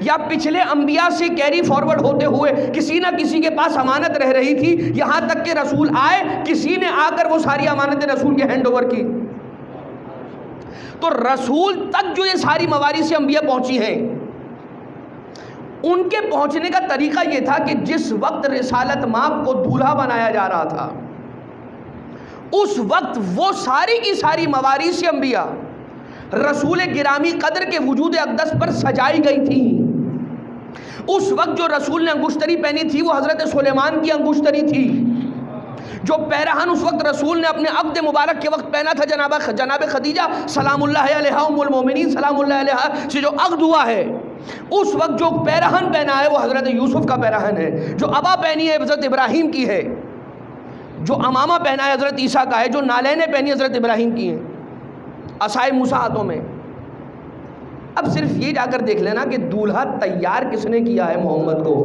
یا پچھلے انبیاء سے کیری فارورڈ ہوتے ہوئے کسی نہ کسی کے پاس امانت رہ رہی تھی, یہاں تک کہ رسول آئے, کسی نے آ کر وہ ساری امانتیں رسول کے ہینڈ اوور کی. تو رسول تک جو یہ ساری موارث انبیاء پہنچی ہیں ان کے پہنچنے کا طریقہ یہ تھا کہ جس وقت رسالت مآب کو دولہا بنایا جا رہا تھا، اس وقت وہ ساری کی ساری مواریث انبیاء رسول گرامی قدر کے وجود اقدس پر سجائی گئی تھی۔ اس وقت جو رسول نے انگشتری پہنی تھی وہ حضرت سلیمان کی انگشتری تھی۔ جو پیرہن اس وقت رسول نے اپنے عقد مبارک کے وقت پہنا تھا جناب خدیجہ سلام اللہ علیہا ام المومنین سلام اللہ علیہا سے جو عقد ہوا ہے، اس وقت جو پیرہن پہنا ہے وہ حضرت یوسف کا پیرہن ہے، جو عبا پہنی ہے حضرت ابراہیم کی ہے، جو امامہ پہنا ہے حضرت عیسیٰ کا ہے، جو نالینیں پہنی حضرت ابراہیم کی ہیں، عصائے موسیٰ ہاتھوں میں۔ اب صرف یہ جا کر دیکھ لینا کہ دولہا تیار کس نے کیا ہے محمد کو۔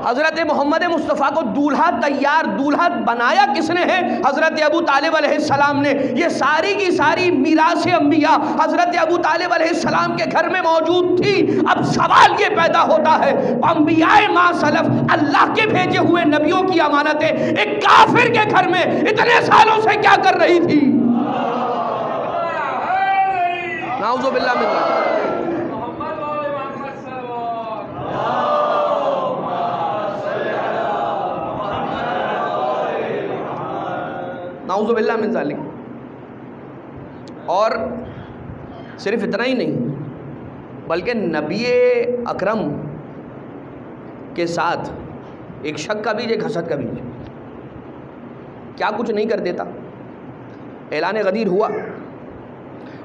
حضرت محمد مصطفیٰ کو دولہا تیار، دولہا بنایا کس نے ہے؟ حضرت ابو طالب علیہ السلام نے۔ یہ ساری کی ساری میراث انبیاء حضرت ابو طالب علیہ السلام کے گھر میں موجود تھی۔ اب سوال یہ پیدا ہوتا ہے، انبیاء ما سلف، اللہ کے بھیجے ہوئے نبیوں کی امانتیں ایک کافر کے گھر میں اتنے سالوں سے کیا کر رہی تھی؟ نعوذ باللہ من ذلک۔ نعوذ باللہ من ذالک۔ اور صرف اتنا ہی نہیں بلکہ نبی اکرم کے ساتھ ایک شک کا بیج، ایک حسد کا بیج، کیا کچھ نہیں کر دیتا۔ اعلان غدیر ہوا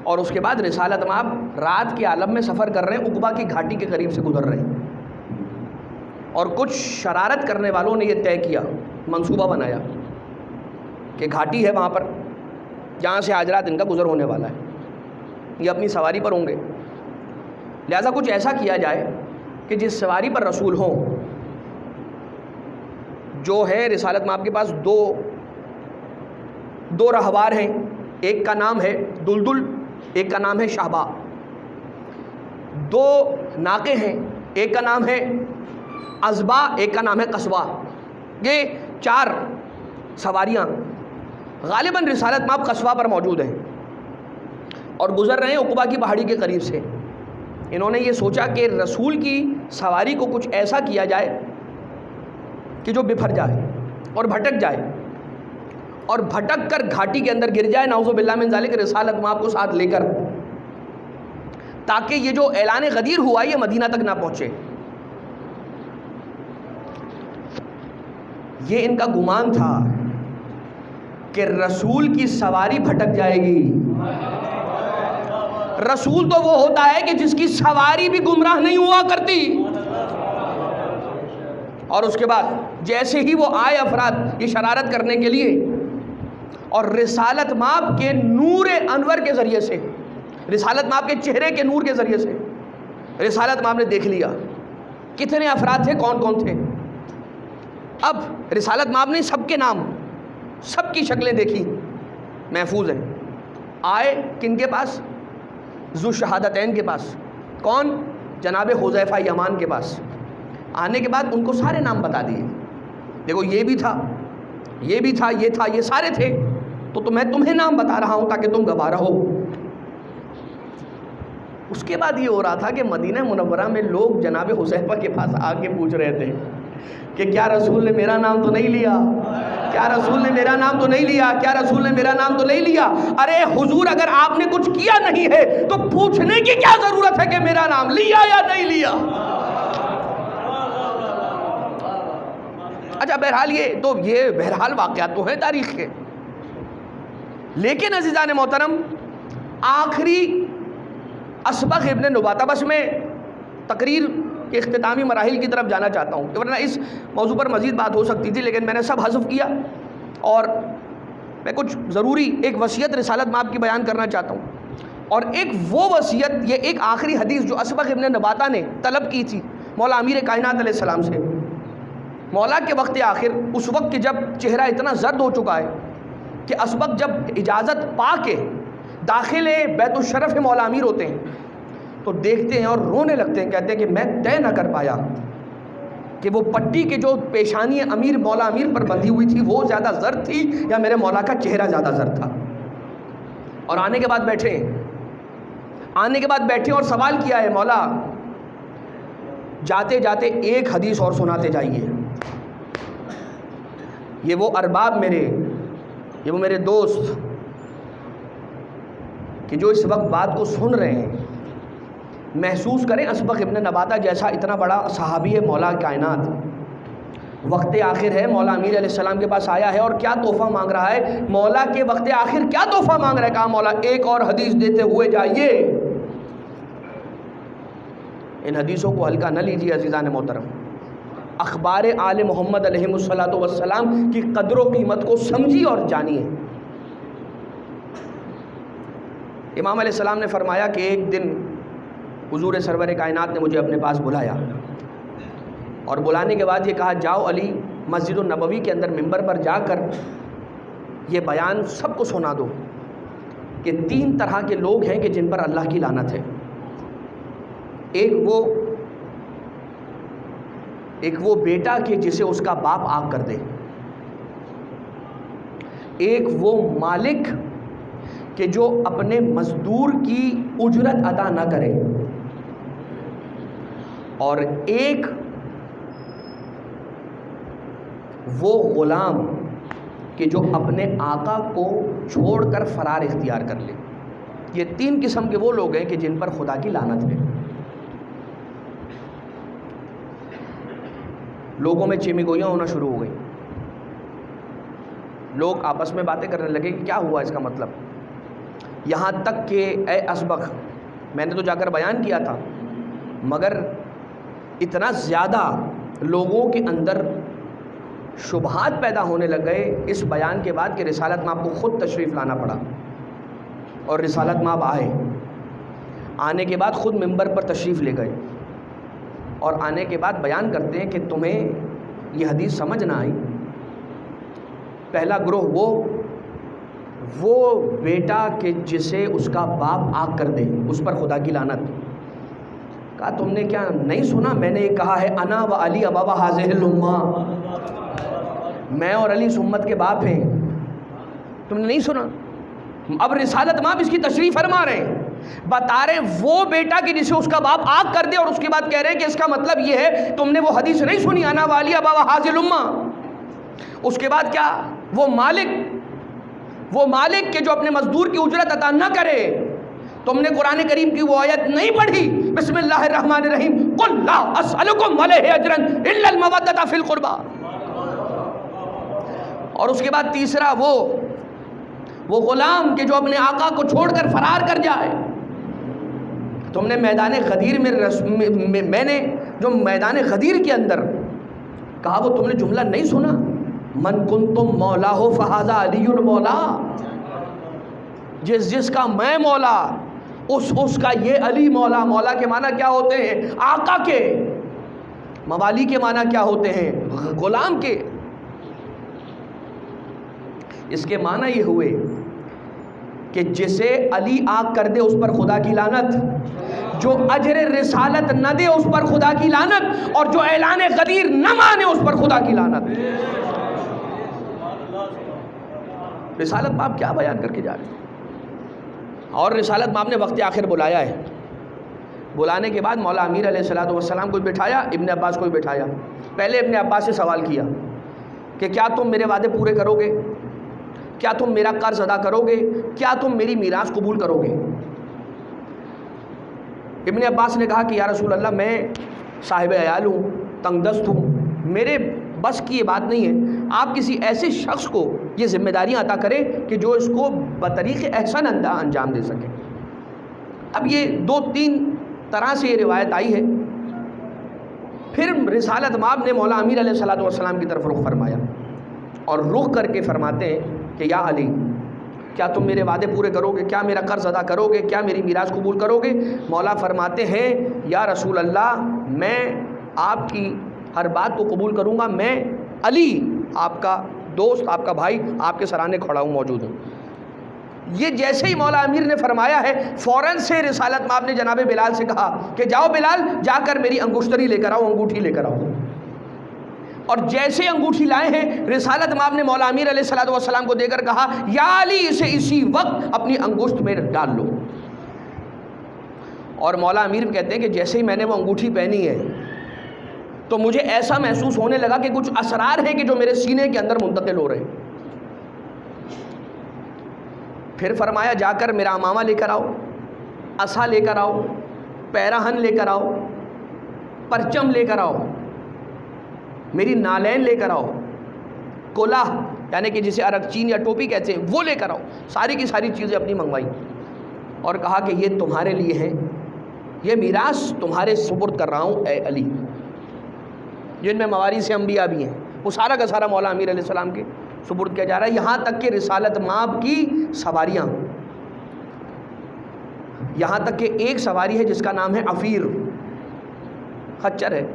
اور اس کے بعد رسالت مآب رات کے عالم میں سفر کر رہے ہیں، عقبہ کی گھاٹی کے قریب سے گزر رہے ہیں، اور کچھ شرارت کرنے والوں نے یہ طے کیا، منصوبہ بنایا کہ گھاٹی ہے وہاں پر جہاں سے آج رات ان کا گزر ہونے والا ہے، یہ اپنی سواری پر ہوں گے، لہٰذا کچھ ایسا کیا جائے کہ جس سواری پر رسول ہوں، جو ہے رسالت مآب کے پاس دو رہوار ہیں، ایک کا نام ہے دلدل، ایک کا نام ہے شہبا، دو ناقے ہیں، ایک کا نام ہے ازبا، ایک کا نام ہے قصبہ، یہ 4 سواریاں غالباً رسالت مآب قصبہ پر موجود ہیں اور گزر رہے ہیں عقبہ کی پہاڑی کے قریب سے۔ انہوں نے یہ سوچا کہ رسول کی سواری کو کچھ ایسا کیا جائے کہ جو بپھر جائے اور بھٹک جائے، اور بھٹک کر گھاٹی کے اندر گر جائے، نعوذ باللہ من ذالک، رسالت مآب کو ساتھ لے کر، تاکہ یہ جو اعلان غدیر ہوا یہ مدینہ تک نہ پہنچے۔ یہ ان کا گمان تھا کہ رسول کی سواری بھٹک جائے گی۔ رسول تو وہ ہوتا ہے کہ جس کی سواری بھی گمراہ نہیں ہوا کرتی۔ اور اس کے بعد جیسے ہی وہ آئے افراد یہ شرارت کرنے کے لیے، اور رسالت مآب کے نور انور کے ذریعے سے، رسالت مآب کے چہرے کے نور کے ذریعے سے رسالت مآب نے دیکھ لیا کتنے افراد تھے، کون کون تھے۔ اب رسالت مآب نے سب کے نام، سب کی شکلیں دیکھی، محفوظ ہیں۔ آئے کن کے پاس؟ ذو شہادتین کے پاس، کون؟ جناب حذیفہ یمان کے پاس۔ آنے کے بعد ان کو سارے نام بتا دیے، دیکھو یہ بھی تھا، یہ بھی تھا، یہ تھا، یہ سارے تھے، تو میں تمہیں نام بتا رہا ہوں تاکہ تم گواہ رہو۔ اس کے بعد یہ ہو رہا تھا کہ مدینہ منورہ میں لوگ جناب حذیفہ کے پاس آ کے پوچھ رہے تھے کہ کیا رسول نے میرا نام تو نہیں لیا؟ کیا رسول نے میرا نام تو نہیں لیا؟ کیا رسول نے میرا نام تو نہیں لیا؟ ارے حضور، اگر آپ نے کچھ کیا نہیں ہے تو پوچھنے کی کیا ضرورت ہے کہ میرا نام لیا یا نہیں لیا؟ اچھا بہرحال یہ بہرحال واقعات تو ہیں تاریخ کے، لیکن عزیزان محترم آخری اسبق ابن نباتہ، بس میں تقریر کے اختتامی مراحل کی طرف جانا چاہتا ہوں، ورنہ اس موضوع پر مزید بات ہو سکتی تھی، لیکن میں نے سب حذف کیا، اور میں کچھ ضروری ایک وصیت رسالت مآب کی بیان کرنا چاہتا ہوں، اور ایک وہ وصیت، یہ ایک آخری حدیث جو اسبق ابن نباتہ نے طلب کی تھی مولا امیر کائنات علیہ السلام سے، مولا کے وقت آخر، اس وقت کہ جب چہرہ اتنا زرد ہو چکا ہے کہ اسبق جب اجازت پا کے داخل بیت الشرف مولا امیر ہوتے ہیں تو دیکھتے ہیں اور رونے لگتے ہیں، کہتے ہیں کہ میں طے نہ کر پایا کہ وہ پٹی کے جو پیشانی امیر مولا امیر پر بندھی ہوئی تھی وہ زیادہ زرد تھی یا میرے مولا کا چہرہ زیادہ زرد تھا۔ اور آنے کے بعد بیٹھے اور سوال کیا ہے، مولا جاتے جاتے ایک حدیث اور سناتے جائیے. یہ وہ ارباب میرے، یہ وہ میرے دوست کہ جو اس وقت بات کو سن رہے ہیں، محسوس کریں اسبغ ابن نباتہ جیسا اتنا بڑا صحابی ہے مولا کائنات، وقت آخر ہے، مولا امیر علیہ السلام کے پاس آیا ہے اور کیا تحفہ مانگ رہا ہے. مولا کے وقت آخر کیا تحفہ مانگ رہا ہے؟ کہا مولا ایک اور حدیث دیتے ہوئے جائیے. ان حدیثوں کو ہلکا نہ لیجیے عزیزان محترم. اخبار آل محمد علیہ الصلوۃ والسلام کی قدر و قیمت کو سمجھیے اور جانیے. امام علیہ السلام نے فرمایا کہ ایک دن حضور سرور کائنات نے مجھے اپنے پاس بلایا اور بلانے کے بعد یہ کہا جاؤ علی مسجد النبوی کے اندر ممبر پر جا کر یہ بیان سب کو سنا دو کہ 3 طرح کے لوگ ہیں کہ جن پر اللہ کی لعنت ہے. ایک وہ بیٹا کہ جسے اس کا باپ آگ کر دے، ایک وہ مالک کہ جو اپنے مزدور کی اجرت ادا نہ کرے، اور ایک وہ غلام کہ جو اپنے آقا کو چھوڑ کر فرار اختیار کر لے. یہ 3 قسم کے وہ لوگ ہیں کہ جن پر خدا کی لعنت ہے. لوگوں میں چیمی گوئیاں ہونا شروع ہو گئی. لوگ آپس میں باتیں کرنے لگے کہ کیا ہوا اس کا مطلب. یہاں تک کہ اے اسبغ، میں نے تو جا کر بیان کیا تھا، مگر اتنا زیادہ لوگوں کے اندر شبہات پیدا ہونے لگ گئے اس بیان کے بعد کہ رسالت مآب کو خود تشریف لانا پڑا. اور رسالت مآب آنے کے بعد خود ممبر پر تشریف لے گئے اور آنے کے بعد بیان کرتے ہیں کہ تمہیں یہ حدیث سمجھ نہ آئی. پہلا گروہ وہ بیٹا کہ جسے اس کا باپ آگ کر دے، اس پر خدا کی لعنت. کہا تم نے کیا نہیں سنا؟ میں نے یہ کہا ہے انا و علی ابا ہذہ الامہ، میں اور علی اس امت کے باپ ہیں. تم نے نہیں سنا؟ اب رسالت مآب اس کی تشریح فرما رہے ہیں، بتا رہے وہ بیٹا کہ جسے اس کا باپ آگ کر دے، اور اس کے بعد کہہ رہے ہیں کہ اس کا مطلب یہ ہے تم نے وہ حدیث نہیں سنی انا و علی ابا ہذہ الامہ. اس کے بعد کیا؟ وہ مالک کہ جو اپنے مزدور کی اجرت ادا نہ کرے. تم نے قرآن کریم کی وہ آیت نہیں پڑھی بسم اللہ الرحمن الرحیم قل لا اسألکم علیہ اجرا الا المودۃ فی القربى. اور اس کے بعد تیسرا وہ غلام کہ جو اپنے آقا کو چھوڑ کر فرار کر جائے. تم نے میدان غدیر میں نے جو میدان غدیر کے اندر کہا وہ تم نے جملہ نہیں سنا؟ من کنتم مولا ہو فہذا علی مولا، جس کا میں مولا اس کا یہ علی مولا. مولا کے معنی کیا ہوتے ہیں؟ آقا کے. موالی کے معنی کیا ہوتے ہیں؟ غلام کے. اس کے معنی یہ ہوئے کہ جسے علی آگ کر دے اس پر خدا کی لعنت، جو اجر رسالت نہ دے اس پر خدا کی لعنت، اور جو اعلان غدیر نہ مانے اس پر خدا کی لعنت. رسالت مآب کیا بیان کر کے جا رہے ہیں؟ اور رسالت مآب نے وقت آخر بلایا ہے. بلانے کے بعد مولا امیر علیہ السلام کو بٹھایا، ابن عباس کو بٹھایا. پہلے ابن عباس سے سوال کیا کہ کیا تم میرے وعدے پورے کرو گے؟ کیا تم میرا قرض ادا کرو گے؟ کیا تم میری میراث قبول کرو گے؟ ابن عباس نے کہا کہ یا رسول اللہ میں صاحب عیال ہوں، تنگ دست ہوں، میرے بس کی یہ بات نہیں ہے. آپ کسی ایسے شخص کو یہ ذمہ داریاں عطا کریں کہ جو اس کو بطریق احسن انجام دے سکے. اب یہ 2-3 طرح سے یہ روایت آئی ہے. پھر رسالت مآب نے مولا امیر علیہ السلام کی طرف رخ فرمایا اور رخ کر کے فرماتے ہیں کہ یا علی، کیا تم میرے وعدے پورے کرو گے؟ کیا میرا قرض ادا کرو گے؟ کیا میری میراث قبول کرو گے؟ مولا فرماتے ہیں یا رسول اللہ میں آپ کی ہر بات کو قبول کروں گا. میں علی آپ کا دوست، آپ کا بھائی، آپ کے سرانے کھڑا ہوں، موجود ہوں. یہ جیسے ہی مولا امیر نے فرمایا ہے فوراً سے رسالت مآب نے جناب بلال سے کہا کہ جاؤ بلال، جا کر میری انگشتری لے کر آؤ، انگوٹھی لے کر آؤ. اور جیسے انگوٹھی لائے ہیں رسالت مآب نے مولا امیر علیہ السلام کو دے کر کہا یا علی اسے اسی وقت اپنی انگشت میں ڈال لو. اور مولا امیر کہتے ہیں کہ جیسے ہی میں نے وہ انگوٹھی پہنی ہے تو مجھے ایسا محسوس ہونے لگا کہ کچھ اسرار ہیں کہ جو میرے سینے کے اندر منتقل ہو رہے ہیں۔ پھر فرمایا جا کر میرا امامہ لے کر آؤ، عصا لے کر آؤ، پیراہن لے کر آؤ، پرچم لے کر آؤ، میری نالین لے کر آؤ، کلاہ یعنی کہ جسے ارغچین یا ٹوپی کہتے ہیں وہ لے کر آؤ۔ ساری کی ساری چیزیں اپنی منگوائی اور کہا کہ یہ تمہارے لیے ہے، یہ میراث تمہارے سپرد کر رہا ہوں اے علی، جن میں موارث انبیاء بھی ہیں، وہ سارا کا سارا مولا امیر علیہ السلام کے سپرد کیا جا رہا ہے، یہاں تک کہ رسالت مآب کی سواریاں، یہاں تک کہ ایک سواری ہے جس کا نام ہے عفیر، خچر ہے،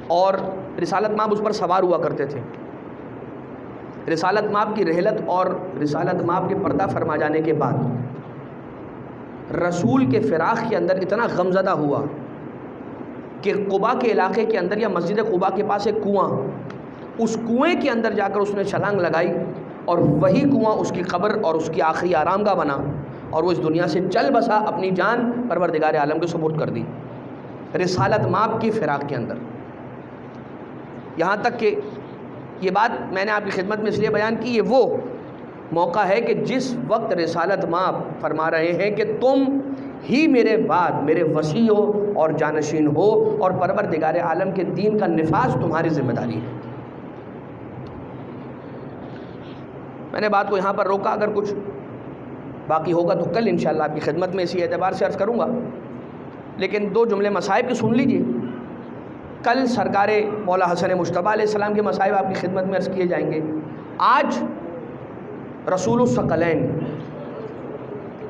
اور رسالت مآب اس پر سوار ہوا کرتے تھے۔ رسالت مآب کی رحلت اور رسالت مآب کے پردہ فرما جانے کے بعد رسول کے فراق کے اندر اتنا غمزدہ ہوا کہ قباء کے علاقے کے اندر یا مسجد قباء کے پاس ایک کنواں، اس کنویں کے اندر جا کر اس نے چھلانگ لگائی اور وہی کنواں اس کی قبر اور اس کی آخری آرام گاہ بنا، اور وہ اس دنیا سے چل بسا، اپنی جان پروردگار عالم کے سپرد کر دی رسالت مآب کی فراق کے اندر۔ یہاں تک کہ یہ بات میں نے آپ کی خدمت میں اس لیے بیان کی، یہ وہ موقع ہے کہ جس وقت رسالت مآب فرما رہے ہیں کہ تم ہی میرے بعد میرے وصی ہو اور جانشین ہو، اور پروردگار عالم کے دین کا نفاذ تمہاری ذمہ داری ہے۔ میں نے بات کو یہاں پر روکا، اگر کچھ باقی ہوگا تو کل انشاءاللہ آپ کی خدمت میں اسی اعتبار سے عرض کروں گا، لیکن دو جملے مصائب کی سن لیجئے۔ کل سرکار مولا حسن مجتبیٰ علیہ السلام کے مصائب آپ کی خدمت میں عرض کیے جائیں گے۔ آج رسول الثقلین،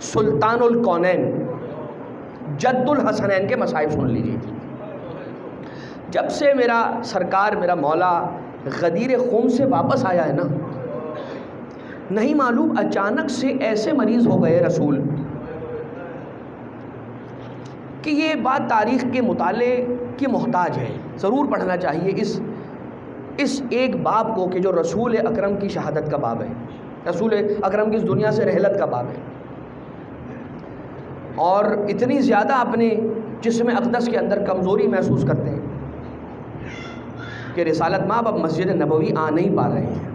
سلطان الکونین، جد الحسنین کے مصائب سن لیجئے۔ جب سے میرا سرکار میرا مولا غدیر خم سے واپس آیا ہے نا، نہیں معلوم اچانک سے ایسے مریض ہو گئے رسول کہ یہ بات تاریخ کے مطالعے کی محتاج ہے، ضرور پڑھنا چاہیے اس ایک باب کو کہ جو رسول اکرم کی شہادت کا باب ہے، رسول اکرم کی اس دنیا سے رحلت کا باب ہے، اور اتنی زیادہ اپنے جسم اقدس کے اندر کمزوری محسوس کرتے ہیں کہ رسالت مآب اب مسجد نبوی آ نہیں پا رہے ہیں۔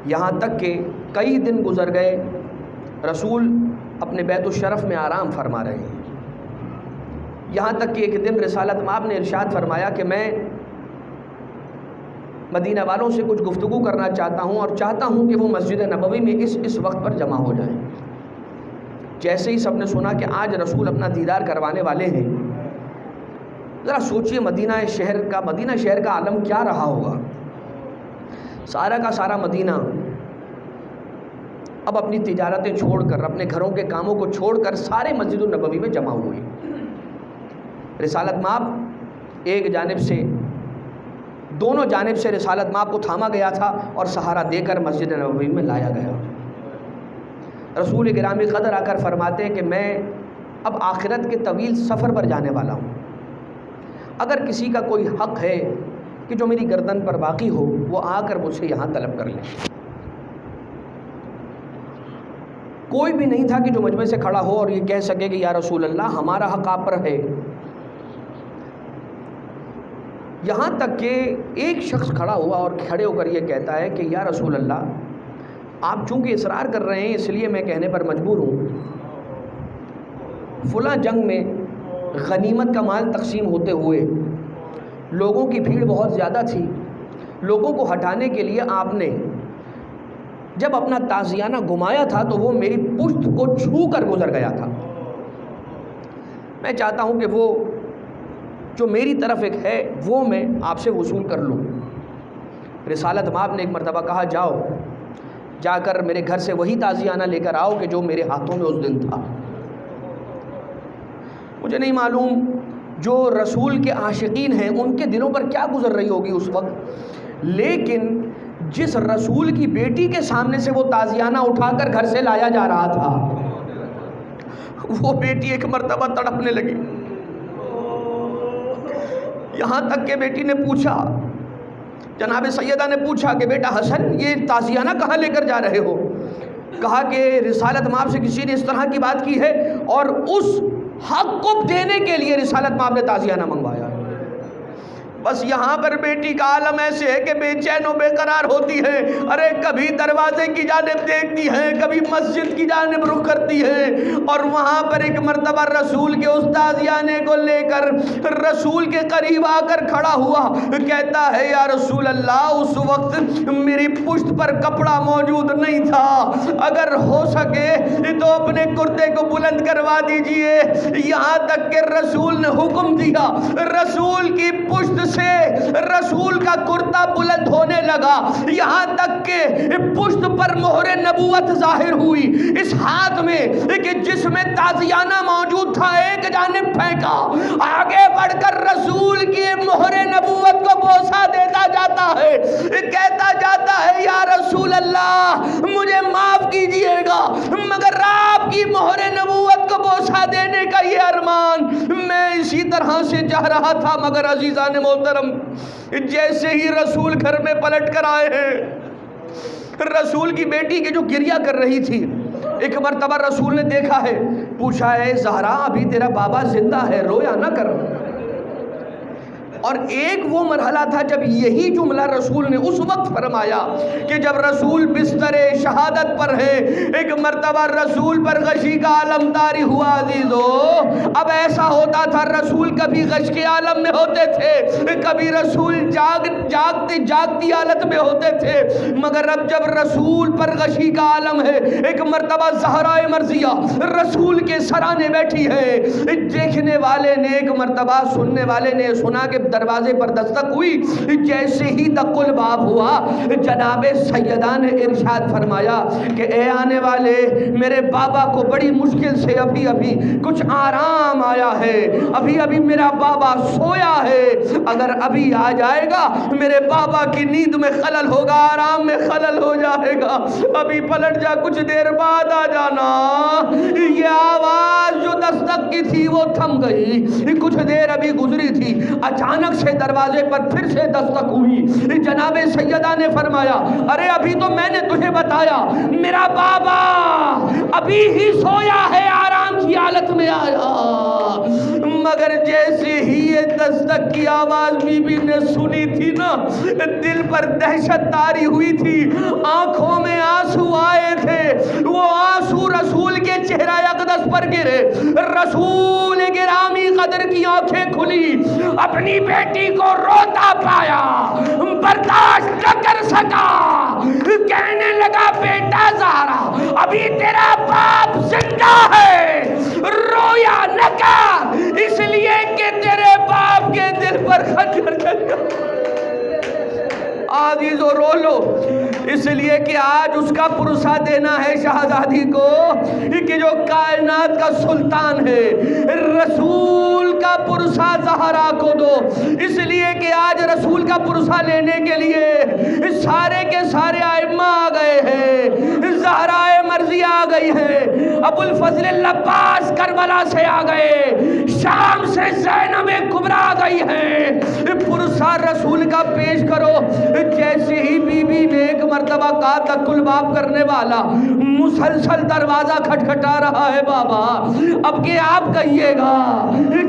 یہاں تک کہ کئی دن گزر گئے، رسول اپنے بیت الشرف میں آرام فرما رہے ہیں، یہاں تک کہ ایک دن رسالت مآب نے ارشاد فرمایا کہ میں مدینہ والوں سے کچھ گفتگو کرنا چاہتا ہوں اور چاہتا ہوں کہ وہ مسجد نبوی میں اس وقت پر جمع ہو جائیں۔ جیسے ہی سب نے سنا کہ آج رسول اپنا دیدار کروانے والے ہیں، ذرا سوچئے مدینہ شہر کا عالم کیا رہا ہوگا۔ سارا کا سارا مدینہ اب اپنی تجارتیں چھوڑ کر، اپنے گھروں کے کاموں کو چھوڑ کر سارے مسجد النبوی میں جمع ہوئے۔ رسالت مآب ایک جانب سے، دونوں جانب سے رسالت مآب کو تھاما گیا تھا اور سہارا دے کر مسجد نبوی میں لایا گیا۔ رسول گرامی قدر آ کر فرماتے ہیں کہ میں اب آخرت کے طویل سفر پر جانے والا ہوں، اگر کسی کا کوئی حق ہے کہ جو میری گردن پر باقی ہو وہ آ کر مجھ سے یہاں طلب کر لے۔ کوئی بھی نہیں تھا کہ جو مجمع سے کھڑا ہو اور یہ کہہ سکے کہ یا رسول اللہ ہمارا حق آپ پر ہے۔ یہاں تک کہ ایک شخص کھڑا ہوا اور کھڑے ہو کر یہ کہتا ہے کہ یا رسول اللہ آپ چونکہ اصرار کر رہے ہیں اس لیے میں کہنے پر مجبور ہوں، فلاں جنگ میں غنیمت کا مال تقسیم ہوتے ہوئے لوگوں کی بھیڑ بہت زیادہ تھی، لوگوں کو ہٹانے کے لیے آپ نے جب اپنا تازیانہ گھمایا تھا تو وہ میری پشت کو چھو کر گزر گیا تھا، میں چاہتا ہوں کہ وہ جو میری طرف ایک ہے وہ میں آپ سے وصول کر لوں۔ رسالت مآب نے ایک مرتبہ کہا جاؤ جا کر میرے گھر سے وہی تازیانہ لے کر آؤ کہ جو میرے ہاتھوں میں اس دن تھا۔ مجھے نہیں معلوم جو رسول کے عاشقین ہیں ان کے دلوں پر کیا گزر رہی ہوگی اس وقت، لیکن جس رسول کی بیٹی کے سامنے سے وہ تازیانہ اٹھا کر گھر سے لایا جا رہا تھا، وہ بیٹی ایک مرتبہ تڑپنے لگی، یہاں تک کہ بیٹی نے پوچھا، جناب سیدہ نے پوچھا کہ بیٹا حسن یہ تازیانہ کہاں لے کر جا رہے ہو؟ کہا کہ رسالت مآب سے کسی نے اس طرح کی بات کی ہے اور اس حق کو دینے کے لیے رسالت مآب نے تازیانہ منگوایا۔ بس یہاں پر بیٹی کا عالم ایسے ہے کہ بے چین و بے قرار ہوتی ہے. ارے کبھی دروازے کی جانب دیکھتی ہے, کبھی مسجد کی جانب رخ کرتی ہے. اور وہاں پر ایک مرتبہ رسول کے استاذیانے کو لے کر رسول کے قریب آ کر کھڑا ہوا, کہتا ہے یا رسول اللہ اس وقت میری پشت پر کپڑا موجود نہیں تھا, اگر ہو سکے تو اپنے کرتے کو بلند کروا دیجئے. یہاں تک کہ رسول نے حکم دیا, رسول کی پشت سے رسول کا کرتا بلند ہونے لگا, یہاں تک کہ پشت پر مہر نبوت ظاہر ہوئی. اس ہاتھ میں کہ جس میں تازیانہ موجود تھا ایک جانب پھینکا, آگے بڑھ کر رسول کی مہر نبوت کو بوسہ دیتا جاتا ہے, کہتا جاتا ہے یا رسول اللہ مجھے معاف کیجئے گا, مگر آپ کی مہر نبوت کو بوسہ دینے کا یہ ارمان میں اسی طرح سے چاہ رہا تھا. مگر عزیزان محترم, جیسے ہی رسول گھر میں پلٹ کر آئے ہیں, رسول کی بیٹی کے جو گریہ کر رہی تھی, ایک مرتبہ رسول نے دیکھا ہے, پوچھا ہے زہرا ابھی تیرا بابا زندہ ہے, رویا نہ کر. اور ایک وہ مرحلہ تھا جب یہی جملہ رسول نے اس وقت فرمایا کہ جب رسول بستر شہادت پر ہے. ایک مرتبہ رسول پر غشی کا عالم طاری ہوا. عزیزو, اب ایسا ہوتا تھا رسول کبھی غش کے عالم میں ہوتے تھے, کبھی رسول جاگتی حالت میں ہوتے تھے, مگر اب جب رسول پر غشی کا عالم ہے, ایک مرتبہ زہرائے مرضیہ رسول کے سرانے بیٹھی ہے. دیکھنے والے نے ایک مرتبہ, سننے والے نے سنا کہ دروازے پر دستک ہوئی. جیسے ہی دق الباب ہوا, جناب سیدہ نے ارشاد فرمایا کہ اے آنے والے, میرے بابا کو بڑی مشکل سے ابھی کچھ آرام آیا ہے, ابھی میرا بابا سویا ہے, اگر ابھی آ جائے گا میرے بابا کی نیند میں خلل ہوگا, آرام میں خلل ہو جائے گا, ابھی پلٹ جا, کچھ دیر بعد آ جانا. یہ آواز جو دستک کی تھی وہ تھم گئی, کچھ دیر ابھی گزری تھی, اچانک سے دروازے پر پھر سے دستک ہوئی. جناب سیدہ نے فرمایا ارے ابھی تو میں نے تجھے بتایا میرا بابا ابھی ہی سویا ہے, آرام کی حالت میں آیا. مگر جیسے ہی یہ دستک کی آواز بی بی نے سنی تھی نا, دل پر دہشت طاری ہوئی تھی, آنکھوں میں آنسو آئے تھے. وہ آنسو رسول کے چہرہ اقدس پر گرے, رسول گرامی قدر کی آنکھیں کھلی, اپنی بیٹی کو روتا پایا, برداشت نہ کر سکا, کہنے لگا بیٹا زہرا ابھی تیرا باپ زندہ ہے, رویا نہ کر, اس لیے کہ تیرے باپ کے دل پر خنجر چلیا. عزیزو رو لو, اس لیے کہ آج اس کا پرسہ دینا ہے شہزادی کو کہ جو کائنات کا سلطان ہے. رسول کا پرسہ زہرا کو دو, اس لیے کہ آج رسول کا پرسہ لینے کے لیے سارے کے سارے ائمہ آ گئے ہیں, زہرائے مرضیہ آ گئی ہے, ابو الفضل العباس کربلا سے آ گئے, شام سے زینب کبریٰ آ گئی ہے. پرسہ رسول کا پیش کرو. جیسے ہی بی بی نے ایک مرتبہ کہا دق الباب کرنے والا مسلسل دروازہ کھٹکھٹا رہا ہے, بابا اب کہ آپ کہیے گا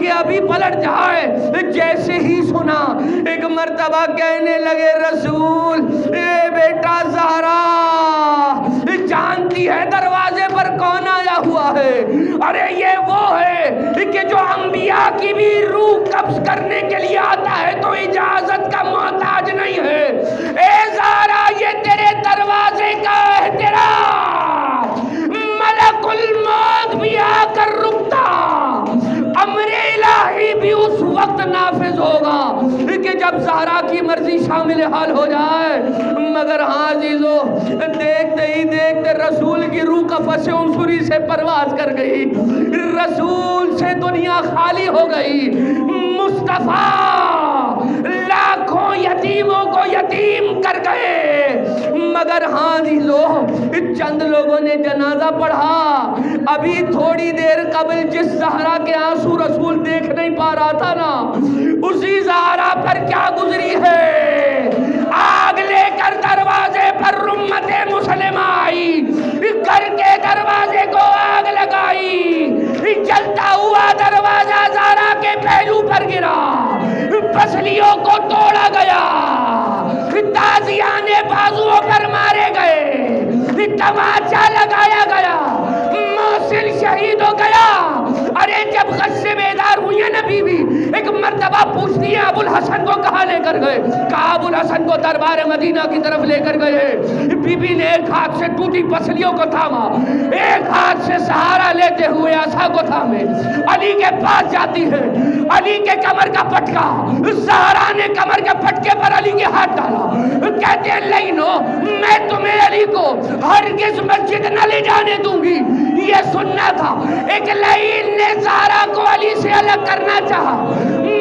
کہ ابھی پلٹ جائے. جیسے ہی سنا ایک مرتبہ کہنے لگے رسول اے بیٹا زہرا جانتی ہے دروازے پر کون آیا ہوا ہے؟ ارے یہ وہ ہے کہ جو انبیاء کی بھی روح قبض کرنے کے لیے آتا ہے تو اجازت کا محتاج نہیں ہے. اے زہرا یہ تیرے دروازے کا احترام, ملک الموت بھی آ کر رکتا, امر الہی بھی اس وقت نافذ ہوگا کہ جب زہرا کی مرضی شامل حال ہو جائے. مگر ہاں عزیزو, دیکھتے ہی دیکھتے رسول کی روح قفس عنصری سے پرواز کر گئی, رسول سے دنیا خالی ہو گئی. مصطفیٰ لاکھوں یتیموں کو یتیم کر گئے. مگر ہاں عزیزو, چند لوگوں نے جنازہ پڑھا. ابھی تھوڑی دیر قبل جس زہرا کے آنسو رسول دیکھ نہیں پا رہا تھا نا, اسی زہرا پر کیا گزری ہے, آگ لے کر دروازے پر امت مسلمہ آئی, گھر کے دروازے کو آگ لگائی. جلتا ہوا دروازہ زارا کے پہلو پر گرا، پسلیوں کو توڑا گیا، تازیانے بازوؤں پر مارے گئے، تماچا لگایا گیا، محسن شہید ہو گیا۔ ارے جب غش سے بیدار ہوئی ہے نا بی بی، ایک مرتبہ پوچھتی ہے ابو الحسن کو کہاں لے کر گئے؟ کہا ابو الحسن کو دربار مدینہ کی طرف لے کر گئے۔ بی بی نے ایک ہاتھ سے ٹوٹی پسلیوں کو تھاما، ایک ہاتھ سے سہارا لیتے ہوئے عصا کو تھامے، علی کے پاس جاتی ہے، علی کے کمر کا پٹکا، زہرا نے کمر کے پٹکے پر علی کے ہاتھ ڈالا، کہتے ہیں لینو میں تمہیں علی کو ہرگز مسجد نہ لے جانے دوں گی، یہ سننا تھا۔ ایک لعین نے زہرا کو علی سے الگ کرنا چاہا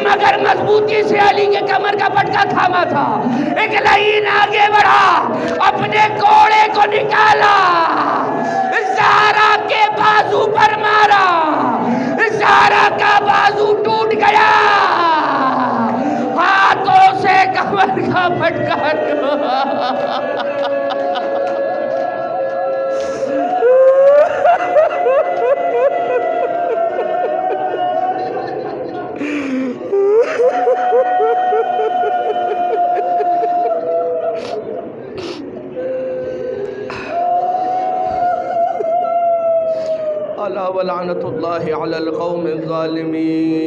مگر مضبوطی سے علی کے کمر کا پٹکا تھاما تھا۔ ایک لعین آگے بڑھا، اپنے کوڑے کو نکالا، زہرا کے بازو پر مارا، زہرا کا بازو ٹوٹ گیا، ہاتھوں سے کمر کا پٹکا الا ولعنت اللہ علی القوم الظالمین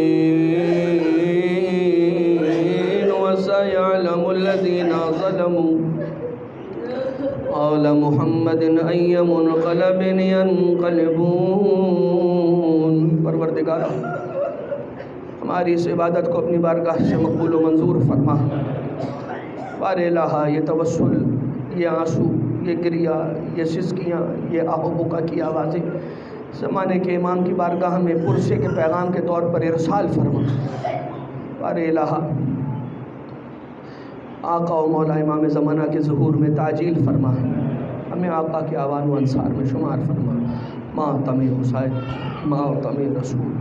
وسيعلم الذین ظلموا قال محمد ای منقلب ینقلبون۔ پروردگارا ہماری اس عبادت کو اپنی بارگاہ سے مقبول و منظور فرما۔ بار الہا یہ توسل، یہ آنسو، یہ گریہ، یہ سسکیاں، یہ آہ و بکا کی آوازیں زمانے کے امام کی بارگاہ میں پرسے کے پیغام کے طور پر ارسال فرما۔ بار الہا آقا و مولا امام زمانہ کے ظہور میں تعجیل فرما، ہمیں آقا کے آوان و انصار میں شمار فرما۔ ماتم حسین، ماتم رسول۔